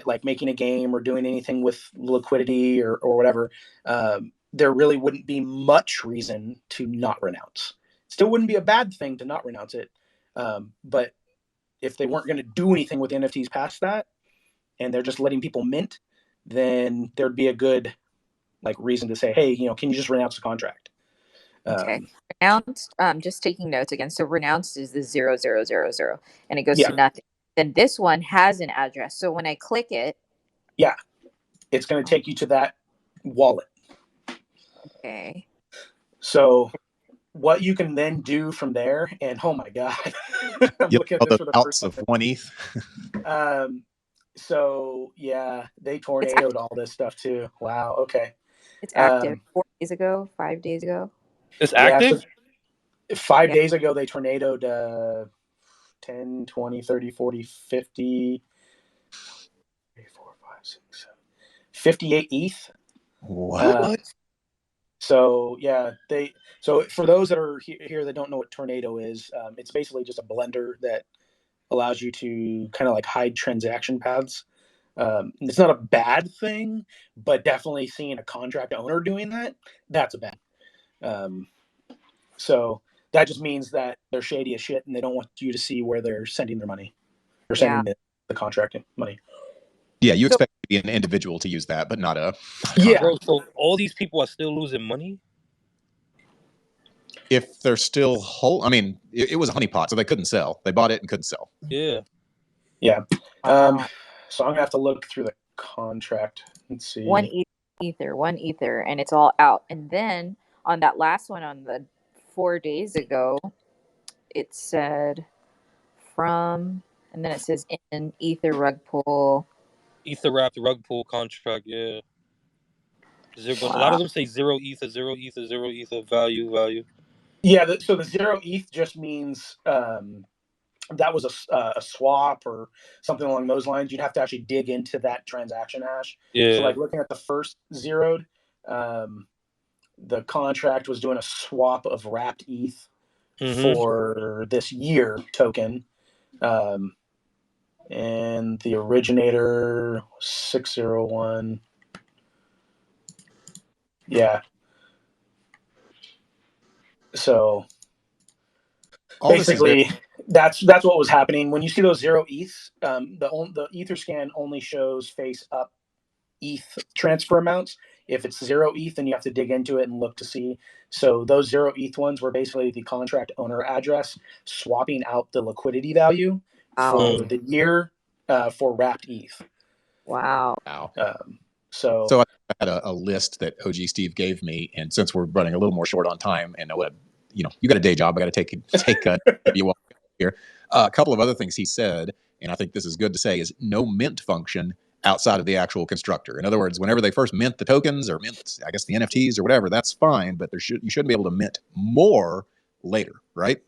like making a game or doing anything with liquidity or whatever, there really wouldn't be much reason to not renounce. Still wouldn't be a bad thing to not renounce it. But if they weren't going to do anything with NFTs past that, and they're just letting people mint, then there'd be a good like reason to say, hey, can you just renounce the contract? Okay. Renounced, just taking notes again. So renounced is the 0000, and it goes to nothing. Then this one has an address. So when I click it, it's going to take you to that wallet. Okay. So what you can then do from there, and oh my god, I'm Yep. looking at this The for the outs first of time. 1 ETH. So yeah, they tornadoed all this stuff too. Wow. Okay. It's active. 4 days ago, 5 days ago. It's Yeah, active. so 5 Yeah. days ago they tornadoed 10, 20, 30, 40, 50, 3, 4, 5, 6, 7, 58 ETH. What? So yeah, so for those that are here that don't know what tornado is, it's basically just a blender that allows you to kind of like hide transaction paths. It's not a bad thing, but definitely seeing a contract owner doing that, that's a bad. So that just means that they're shady as shit and they don't want you to see where they're sending their money. They're sending the contract money. Yeah, you expect to be an individual to use that, but not a Yeah. Bro, so all these people are still losing money? if they're still whole. I mean, it was a honeypot, so they couldn't sell. They bought it and couldn't sell. Yeah. Yeah. Wow. So I'm gonna have to look through the contract and see. One ether, and it's all out. And then on that last one, on the 4 days ago, it said from, and then it says in ether rug pull. Ether wrapped rug pull contract, yeah. A lot Wow. of them say 0 ether, 0 ether, 0 ether, value. Yeah, so the 0 ETH just means that was a swap or something along those lines. You'd have to actually dig into that transaction hash. Yeah. So like looking at the first zeroed, the contract was doing a swap of wrapped ETH for this year token. And the originator 601. Yeah. So basically, that's what was happening when you see those 0 ETHs. The EtherScan only shows face up ETH transfer amounts. If it's 0 ETH, then you have to dig into it and look to see. So those 0 ETH ones were basically the contract owner address swapping out the liquidity value for the year for wrapped ETH. Wow. So I had a list that OG Steve gave me, and since we're running a little more short on time, and you got a day job, I got to take you walk here. A couple of other things he said, and I think this is good to say, is no mint function outside of the actual constructor. In other words, whenever they first mint the tokens or mint, I guess, the NFTs or whatever, that's fine, but you shouldn't be able to mint more later, right?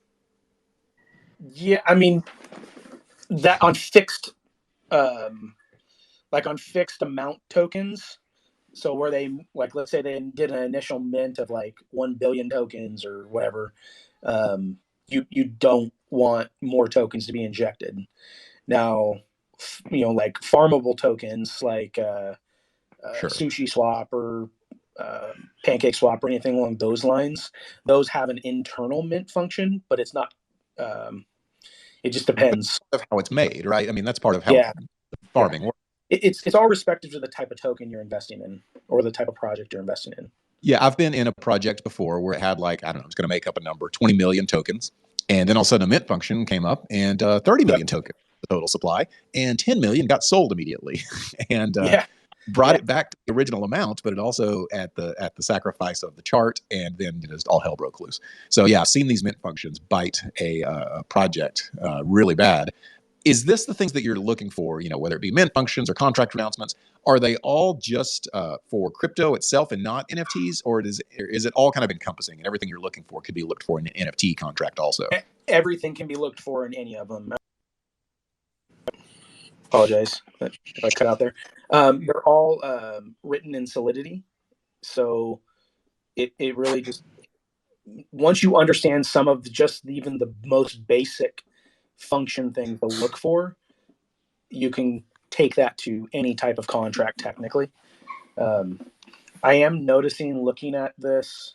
Yeah, I mean that on fixed amount tokens. So where they, like, let's say they did an initial mint of like 1 billion tokens or whatever, you don't want more tokens to be injected. Now, like farmable tokens like Sushi Swap or Pancake Swap or anything along those lines, those have an internal mint function, but it's not. It just depends of how it's made, right? I mean, that's part of how farming works. It's all respective to the type of token you're investing in or the type of project you're investing in. Yeah, I've been in a project before where it had like, I don't know, it's going to make up a number, 20 million tokens. And then all of a sudden a mint function came up and 30 million tokens, the total supply, and 10 million got sold immediately and brought it back to the original amount, but it also at the sacrifice of the chart, and then just all hell broke loose. So yeah, I've seen these mint functions bite a project really bad. Is this the things that you're looking for, whether it be mint functions or contract announcements? Are they all just for crypto itself and not NFTs, or is it all kind of encompassing, and everything you're looking for could be looked for in an NFT contract also? Everything can be looked for in any of them. Apologize if I cut out there. They're all written in Solidity. So it really just, once you understand some of just even the most basic function things to look for, you can take that to any type of contract technically. I am noticing, looking at this,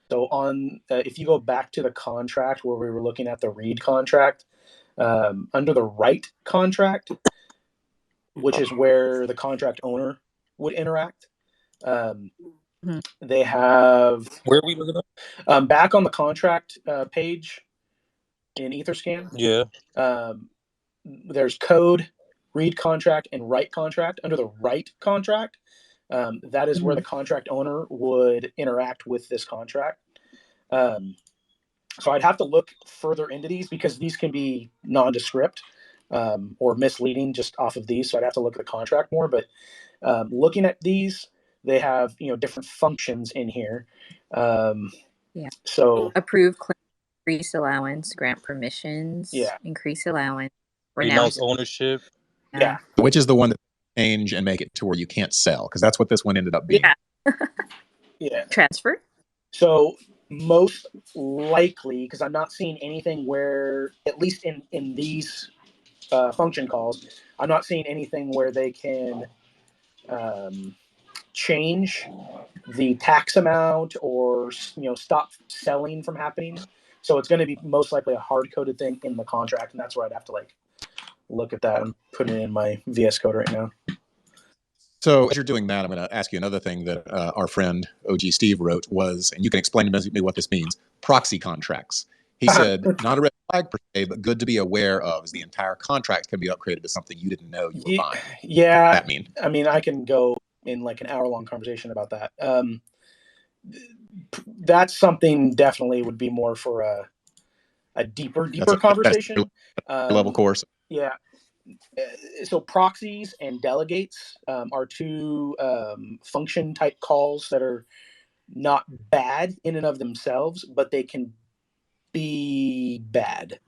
so on if you go back to the contract where we were looking at the read contract, under the write contract, which is where the contract owner would interact, they have, where are we looking at? Back on the contract page in Etherscan. Yeah. There's code, read contract, and write contract. Under the write contract, that is where the contract owner would interact with this contract. So I'd have to look further into these because these can be nondescript or misleading just off of these. So I'd have to look at the contract more. But looking at these, they have different functions in here. So approve, claim, increase allowance, grant permissions, increase allowance, renounce ownership. Yeah. Which is the one that change and make it to where you can't sell, because that's what this one ended up being. Yeah. Transfer. So most likely, because I'm not seeing anything where, at least in these function calls, I'm not seeing anything where they can change the tax amount or stop selling from happening. So it's going to be most likely a hard-coded thing in the contract, and that's where I'd have to look at that. I'm putting it in my VS Code right now. So as you're doing that, I'm going to ask you another thing that our friend OG Steve wrote was, and you can explain to me what this means, proxy contracts. He said, not a red flag per se, but good to be aware of, as the entire contract can be upgraded to something you didn't know you were buying. Yeah. That mean? I mean, I can go in an hour-long conversation about that. That's something definitely would be more for a deeper conversation. Level course. Yeah. So proxies and delegates are two function type calls that are not bad in and of themselves, but they can be bad.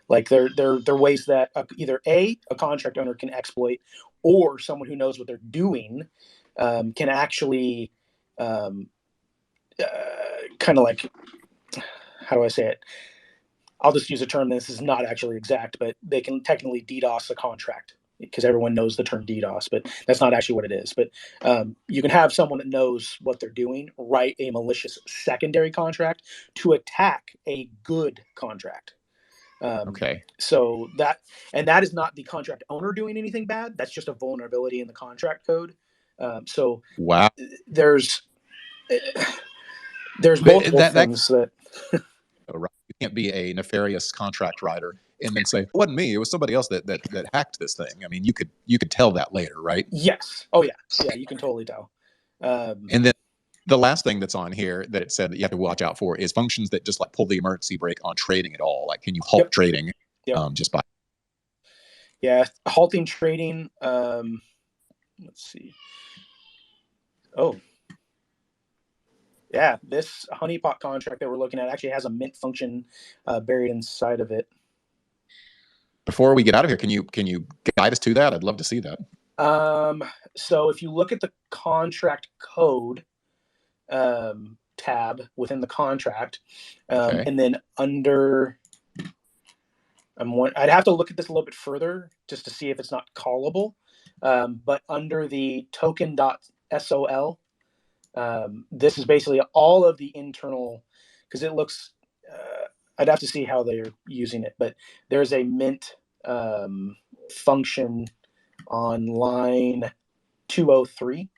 Like they're ways that either a contract owner can exploit, or someone who knows what they're doing can actually kind of how do I say it? I'll just use a term. This is not actually exact, but they can technically DDoS a contract, because everyone knows the term DDoS, but that's not actually what it is. But you can have someone that knows what they're doing write a malicious secondary contract to attack a good contract. Okay. So that is not the contract owner doing anything bad. That's just a vulnerability in the contract code. So wow, there's multiple things that. You can't be a nefarious contract writer and then say, it wasn't me, it was somebody else that hacked this thing. I mean, you could tell that later, right? Yes. Oh yeah. Yeah, you can totally tell. And then the last thing that's on here that it said that you have to watch out for is functions that just pull the emergency brake on trading at all. Like, can you halt trading just by? Yeah, halting trading. Let's see. Oh, yeah, this honeypot contract that we're looking at actually has a mint function buried inside of it. Before we get out of here, can you guide us to that? I'd love to see that. So if you look at the contract code tab within the contract, and then under, I'd have to look at this a little bit further just to see if it's not callable. But under the token.sol, this is basically all of the internal, because it looks, I'd have to see how they're using it, but there's a mint function on line 203,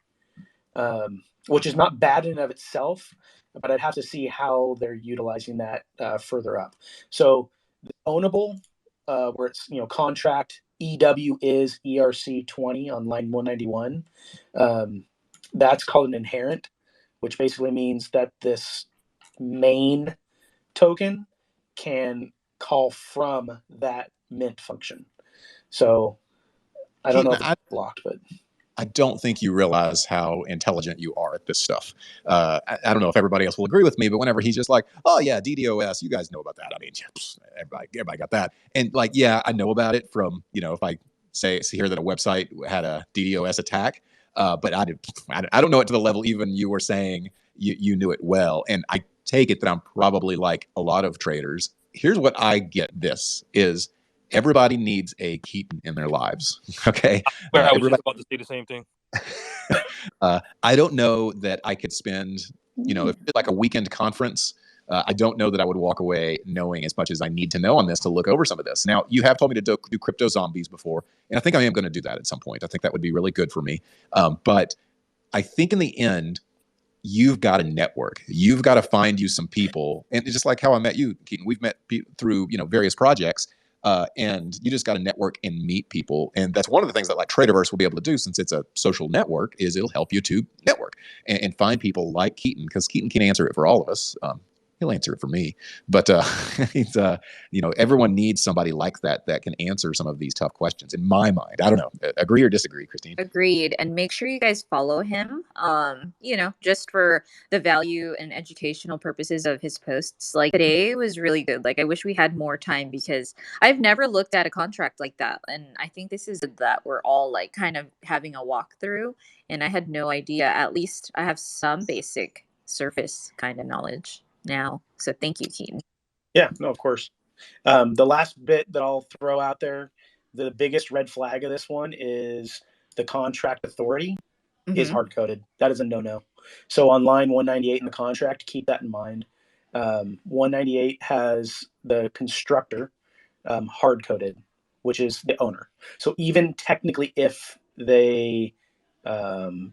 which is not bad in and of itself, but I'd have to see how they're utilizing that further up. So the ownable, where it's contract EW is ERC20 on line 191, that's called an inherent, which basically means that this main token can call from that mint function. So I don't know if it's blocked, but I don't think you realize how intelligent you are at this stuff. I don't know if everybody else will agree with me, but whenever he's just like, oh yeah, DDoS, you guys know about that. I mean, everybody got that. And yeah, I know about it from, if I see here that a website had a DDoS attack, but I don't know it to the level even you were saying you knew it well. And I take it that I'm probably like a lot of traders. Here's what I get this is, everybody needs a Keaton in their lives. Okay. I was just about to say the same thing. I don't know that I could spend, if it's like a weekend conference, I don't know that I would walk away knowing as much as I need to know on this to look over some of this. Now, you have told me to do crypto zombies before, and I think I am going to do that at some point. I think that would be really good for me. But I think in the end, you've got to network. You've got to find you some people. And just like how I met you, Keaton, we've met through, various projects. And you just got to network and meet people. And that's one of the things that TRADERVERSE will be able to do, since it's a social network, is it'll help you to network and find people like Keaton, because Keaton can answer it for all of us. he'll answer it for me. But he's, everyone needs somebody like that can answer some of these tough questions. In my mind, I don't know. Agree or disagree, Christine? Agreed. And make sure you guys follow him. Just for the value and educational purposes of his posts. Like today was really good. Like I wish we had more time because I've never looked at a contract like that. And I think this is that we're all like kind of having a walkthrough. And I had no idea. At least I have some basic surface kind of knowledge now. So thank you, Keaton. Yeah, no, of course. The last bit that I'll throw out there, the biggest red flag of this one is the contract authority is hard-coded. That is a no-no. So on line 198 in the contract, keep that in mind. 198 has the constructor hard-coded, which is the owner. So even technically if they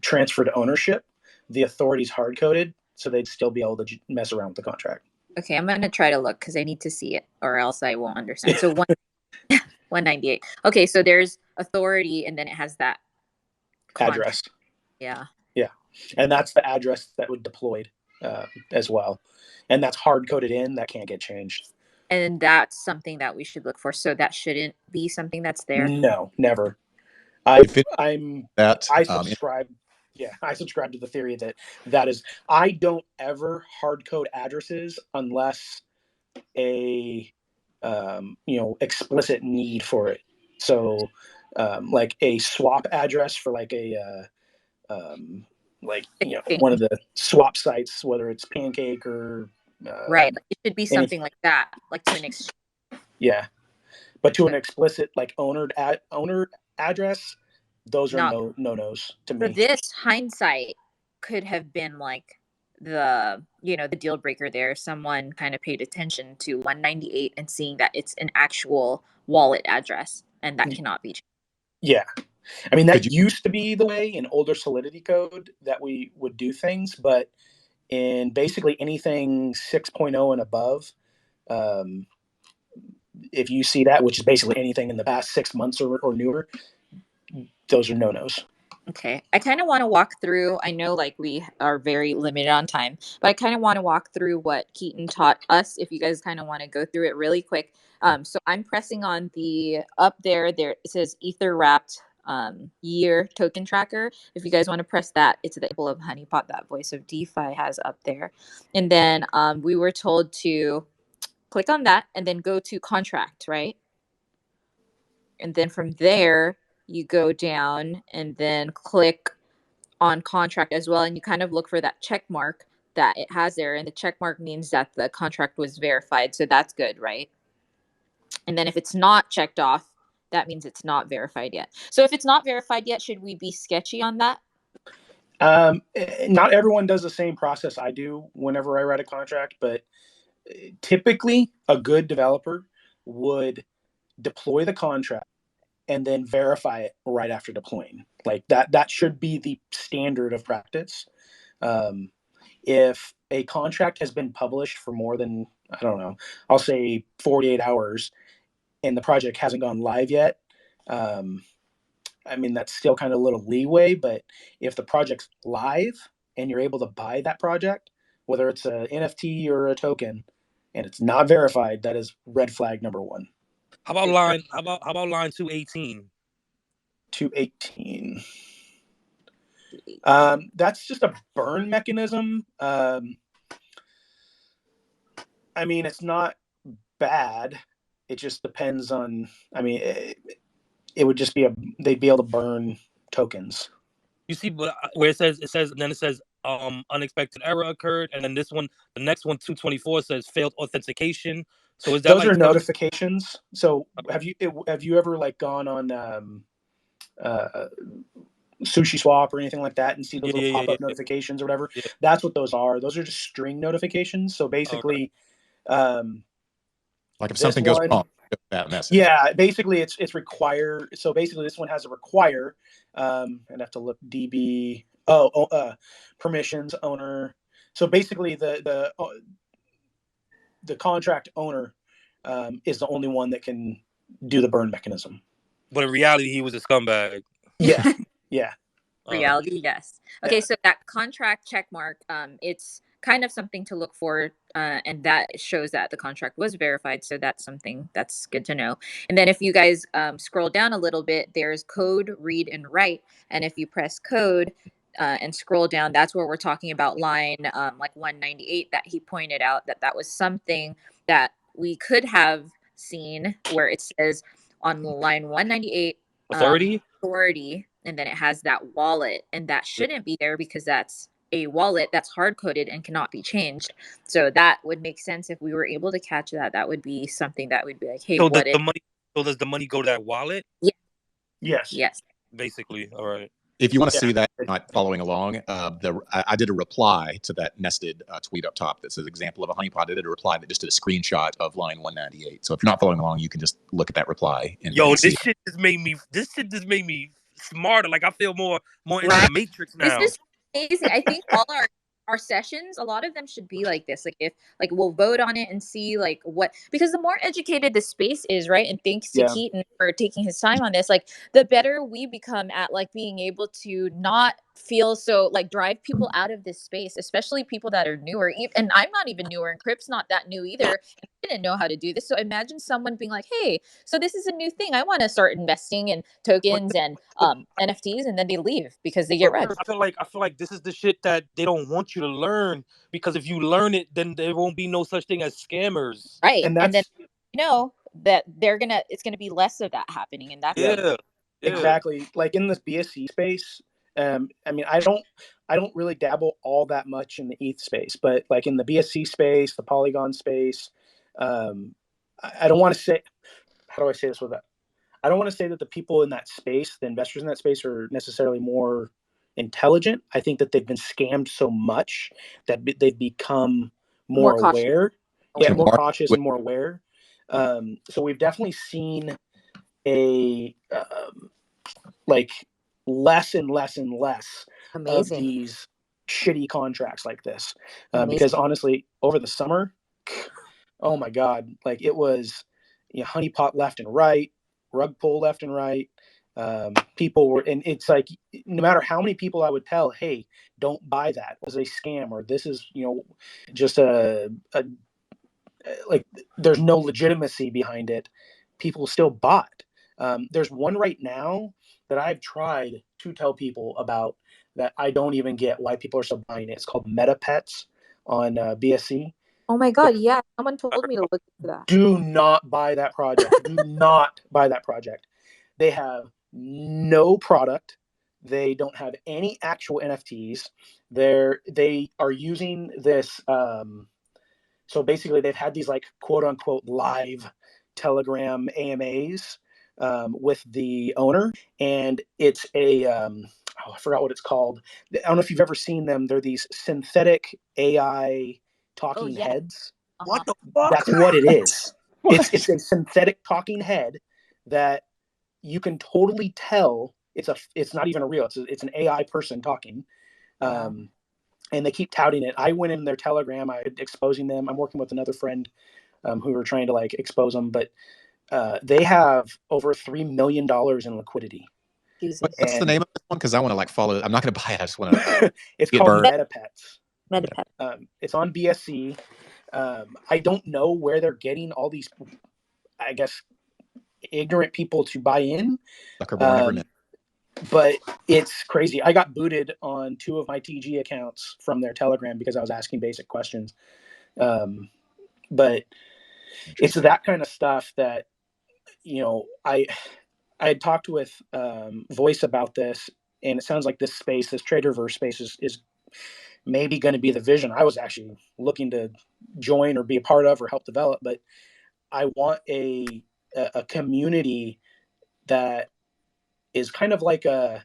transferred ownership, the authority is hard-coded, so they'd still be able to mess around with the contract. Okay, I'm going to try to look because I need to see it or else I won't understand. So 198. Okay, so there's authority and then it has that address. Yeah. Yeah. And that's the address that would deployed as well. And that's hard coded in. That can't get changed. And that's something that we should look for. So that shouldn't be something that's there. No, never. I subscribe. Yeah, I subscribe to the theory that is, I don't ever hard code addresses unless a explicit need for it. So like a swap address for like a one of the swap sites, whether it's Pancake or right, it should be something like that, like to an exchange. Yeah, but to an explicit like owner address, those are no-nos to me. For this, hindsight could have been like the deal breaker there. Someone kind of paid attention to 198 and seeing that it's an actual wallet address and that cannot be changed. Yeah. I mean, that used to be the way in older Solidity code that we would do things, but in basically anything 6.0 and above, if you see that, which is basically anything in the past 6 months or newer, those are no-nos. Okay. I kind of want to walk through, I know like we are very limited on time, but I kind of want to walk through what Keaton taught us if you guys kind of want to go through it really quick. So I'm pressing on the up there, it says Ether wrapped year token tracker. If you guys want to press that, it's the example of Honeypot that Voice of DeFi has up there. And then we were told to click on that and then go to contract, right? And then from there, you go down and then click on contract as well. And you kind of look for that check mark that it has there. And the check mark means that the contract was verified. So that's good, right? And then if it's not checked off, that means it's not verified yet. So if it's not verified yet, should we be sketchy on that? Not everyone does the same process I do whenever I write a contract, but typically a good developer would deploy the contract and then verify it right after deploying. Like that should be the standard of practice. If a contract has been published for more than, I don't know, I'll say 48 hours and the project hasn't gone live yet, I mean, that's still kind of a little leeway, but if the project's live and you're able to buy that project, whether it's an NFT or a token, and it's not verified, that is red flag number one. How about line 218? 218. That's just a burn mechanism. I mean, it's not bad. It just depends on, I mean, it would just be they'd be able to burn tokens. You see where it says unexpected error occurred, and then the next one 224 says failed authentication. So is that those are notifications? So have you ever like gone on Sushi Swap or anything like that and see those little pop-up notifications or whatever? Yeah. That's what those are. Those are just string notifications. So basically, like if something goes wrong, that message. Yeah, basically it's require. So basically, this one has a require. I'd have to look DB. Permissions owner. So basically, the contract owner is the only one that can do the burn mechanism. But in reality, he was a scumbag. Yeah, yeah. Reality, yes. Okay, Yeah. so that contract check mark, it's kind of something to look for, and that shows that the contract was verified. So that's something that's good to know. And then if you guys scroll down a little bit, there's code, read, and write. And if you press code and scroll down, that's where we're talking about line like 198 that he pointed out that that was something that we could have seen where it says on line 198 Authority. authority, and then it has that wallet, and that shouldn't be there because that's a wallet that's hard coded and cannot be changed. So that would make sense if we were able to catch that. That would be something that would be like, hey, So does what if? the money? So does the money go to that wallet? Yeah, Yes. yes. Basically, all right. If you want to Yeah. see that, you're not following along, I did a reply to that nested tweet up top that says example of a honeypot. I did a reply that just did a screenshot of line 198. So if you're not following along, you can just look at that reply and Yo, see this it. shit just made me. This shit just made me smarter. Like I feel more into Right? the Matrix This now. is amazing. I think all our sessions, a lot of them should be like this. Like if like we'll vote on it and see like what, because the more educated the space is, right? And thanks to Yeah. Keaton for taking his time on this, like the better we become at like being able to not feel so like drive people out of this space, especially people that are newer. And I'm not even newer, and Crip's not that new either. I didn't know how to do this. So imagine someone being like, hey, so this is a new thing. I want to start investing in tokens and NFTs, and then they leave because they get read. I feel like this is the shit that they don't want you to learn, because if you learn it, then there won't be no such thing as scammers. Right. And And then that's that it's gonna be less of that happening. And that's Yeah. exactly like in this BSC space. I mean, I don't really dabble all that much in the ETH space, but like in the BSC space, the Polygon space, I don't want to say, how do I say this with that? I don't want to say that the people in that space, the investors in that space, are necessarily more intelligent. I think that they've been scammed so much that they've become more more cautious. aware. Yeah, And more Mark, cautious and more aware. So we've definitely seen a like less and less and less of Amazing. these shitty contracts like this, Amazing. because honestly, over the summer, oh my god, like it was, honeypot left and right, rug pull left and right. People were, and it's like no matter how many people I would tell, hey, don't buy that, it was a scam, or this is just a like there's no legitimacy behind it, people still bought. There's one right now that I've tried to tell people about that I don't even get why people are still buying it. It's called Meta Pets on BSC. Oh my god, yeah. Someone told me to look into that. Do not buy that project. Do not buy that project. They have no product. They don't have any actual NFTs. They are using this. So basically, they've had these like quote unquote live Telegram AMAs with the owner, and it's a I forgot what it's called. I don't know if you've ever seen them. They're these synthetic AI talking yeah. heads. What the fuck? That's what it is. It's a synthetic talking head that you can totally tell it's not even a real. It's an AI person talking. Wow. And they keep touting it. I went in their Telegram, I exposing them. I'm working with another friend who are trying to like expose them, but they have over $3 million in liquidity. Jesus. What's the name of this one? Because I want to like follow it. I'm not going to buy it. I just want to. It's get called burned. MetaPets. Metapet. It's on BSC. I don't know where they're getting all these, I guess, ignorant people to buy in. Zuckerberg never knew. But it's crazy. I got booted on 2 of my TG accounts from their Telegram because I was asking basic questions. But it's that kind of stuff that, I had talked with Voice about this, and it sounds like this Traderverse space is maybe going to be the vision I was actually looking to join or be a part of or help develop. But I want a community that is kind of like a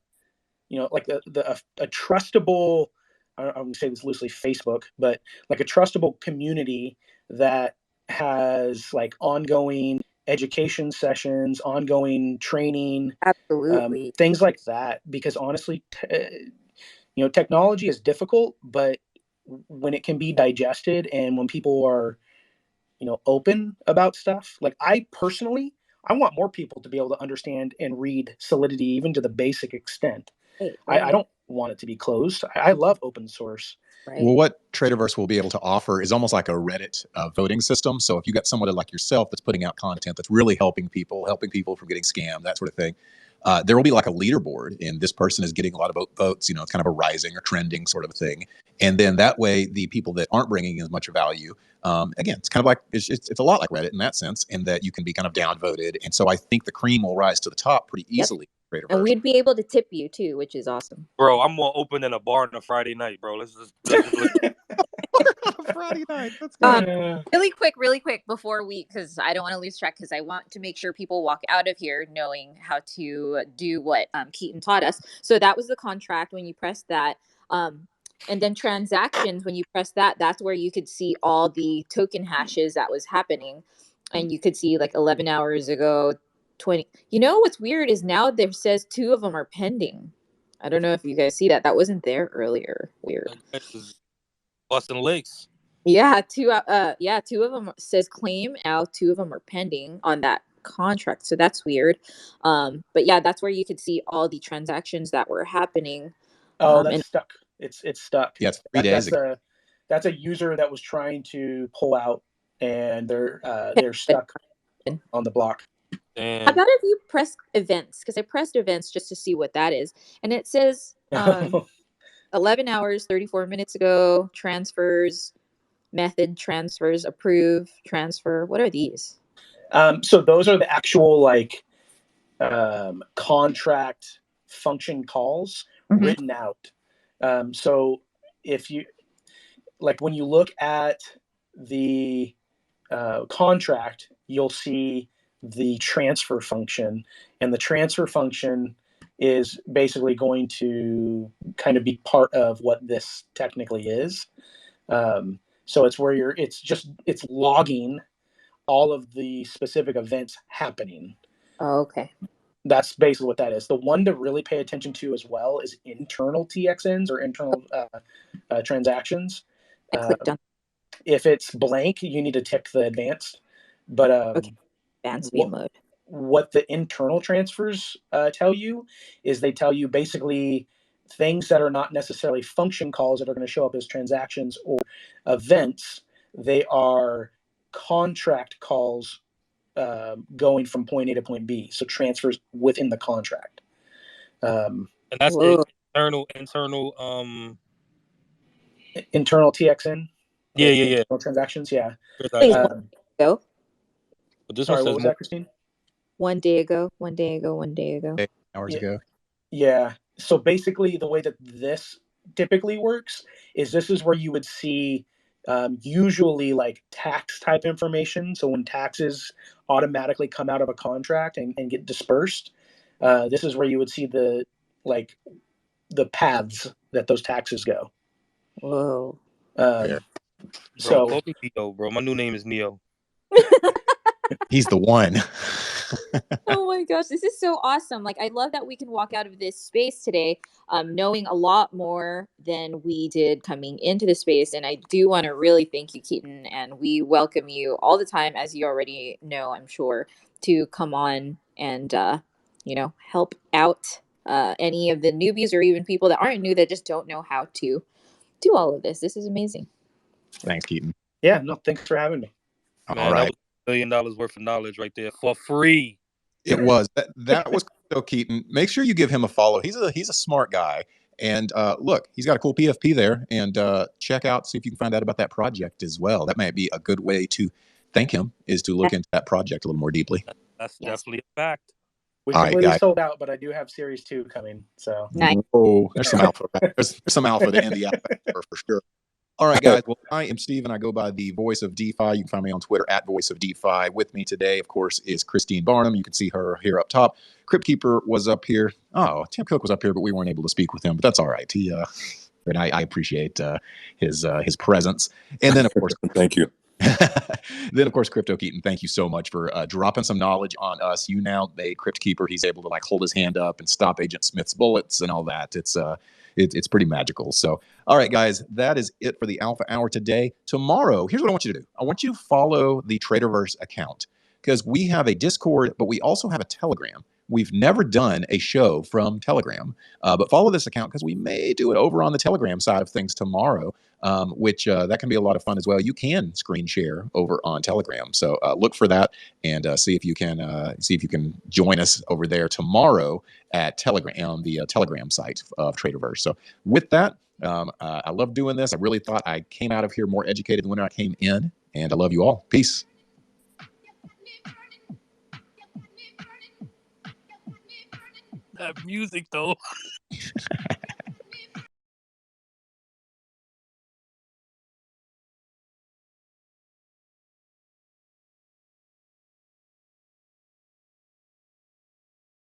trustable, I'm going to say this loosely, Facebook, but like a trustable community that has like ongoing education sessions, ongoing training, Absolutely. things like that. Because honestly, technology is difficult, but when it can be digested and when people are, open about stuff, like I personally, I want more people to be able to understand and read Solidity even to the basic extent. Right, I right, don't want it to be closed. I love open source. right. Well, what Traderverse will be able to offer is almost like a Reddit voting system. So if you got someone like yourself that's putting out content that's really helping people from getting scammed, that sort of thing, there will be like a leaderboard, and this person is getting a lot of votes. It's kind of a rising or trending sort of thing. And then that way, the people that aren't bringing as much value, again, it's kind of like it's a lot like Reddit in that sense, in that you can be kind of downvoted. And so I think the cream will rise to the top pretty easily. And Traderverse. we'd be able to tip you too, which is awesome. Bro, I'm more open than a bar on a Friday night, bro. Let's just Friday night. That's good. Really quick before because I don't want to lose track, because I want to make sure people walk out of here knowing how to do what Keaton taught us. So that was the contract. When you press that, and then transactions, when you press that, that's where you could see all the token hashes that was happening, and you could see like 11 hours ago, 20. What's weird is now there says 2 of them are pending. I don't know if you guys see that. That wasn't there earlier. Weird. Busting Lakes. Yeah, 2 of them says claim out, 2 of them are pending on that contract. So that's weird. But yeah, that's where you could see all the transactions that were happening. Oh, that's stuck. It's stuck. Yeah, it's 3 days ago. That's a user that was trying to pull out, and they're stuck on the block. How about if you press events? Because I pressed events just to see what that is, and it says 11 hours 34 minutes ago, transfers, method transfers, approve, transfer. What are these? So those are the actual contract function calls written out. So if you when you look at the contract, you'll see the transfer function, and the transfer function is basically going to kind of be part of what this technically is. So it's where it's logging all of the specific events happening. Oh, okay. That's basically what that is. The one to really pay attention to as well is internal TXNs or internal transactions. I clicked on. If it's blank, you need to tick the advanced. But advanced view mode. What the internal transfers tell you is they tell you basically things that are not necessarily function calls that are going to show up as transactions or events. They are contract calls going from point A to point B. So transfers within the contract. And that's internal TXN. Yeah. Internal transactions. Yeah. Go. But this Sorry, one says what was that, Christine? 1 day ago. Hours ago. Yeah. So basically, the way that this typically works is this is where you would see usually tax type information. So when taxes automatically come out of a contract and get dispersed, this is where you would see the paths that those taxes go. Whoa. So call me Neo, bro. My new name is Neo. He's the one. Oh my gosh, this is so awesome. I love that we can walk out of this space today knowing a lot more than we did coming into the space. And I do want to really thank you, Keaton, and we welcome you all the time, as you already know, I'm sure, to come on and help out any of the newbies or even people that aren't new that just don't know how to do all of this. This is amazing. Thanks, Keaton. Yeah, no, thanks for having me. Man, all right. That was $1 million worth of knowledge right there for free. It was. That was Crypto Keaton. Make sure you give him a follow. He's a smart guy. And look, he's got a cool PFP there. And check out, see if you can find out about that project as well. That might be a good way to thank him, is to look into that project a little more deeply. That's definitely a fact. We completely sold out, but I do have Series 2 coming. So nice. Oh, there's some alpha. There's some alpha to end the alpha for sure. All right, guys. Well, I am Steve, and I go by the Voice of DeFi. You can find me on Twitter at Voice of DeFi. With me today, of course, is Christine Barnum. You can see her here up top. Crypt Keeper was up here. Oh, Tim Cook was up here, but we weren't able to speak with him. But that's all right. And I appreciate his presence. And then, of course, thank you. Then, of course, Crypto Keaton, thank you so much for dropping some knowledge on us. You now, a Crypt Keeper, he's able to hold his hand up and stop Agent Smith's bullets and all that. It's pretty magical. So, all right, guys, that is it for the Alpha Hour today. Tomorrow, here's what I want you to do. I want you to follow the Traderverse account, because we have a Discord, but we also have a Telegram we've never done a show from Telegram, but follow this account because we may do it over on the Telegram side of things tomorrow, which that can be a lot of fun as well. You can screen share over on Telegram, so look for that and see if you can join us over there tomorrow at Telegram on the Telegram site of Traderverse. So with that, I love doing this. I really thought I came out of here more educated than when I came in, and I love you all. Peace. That music though.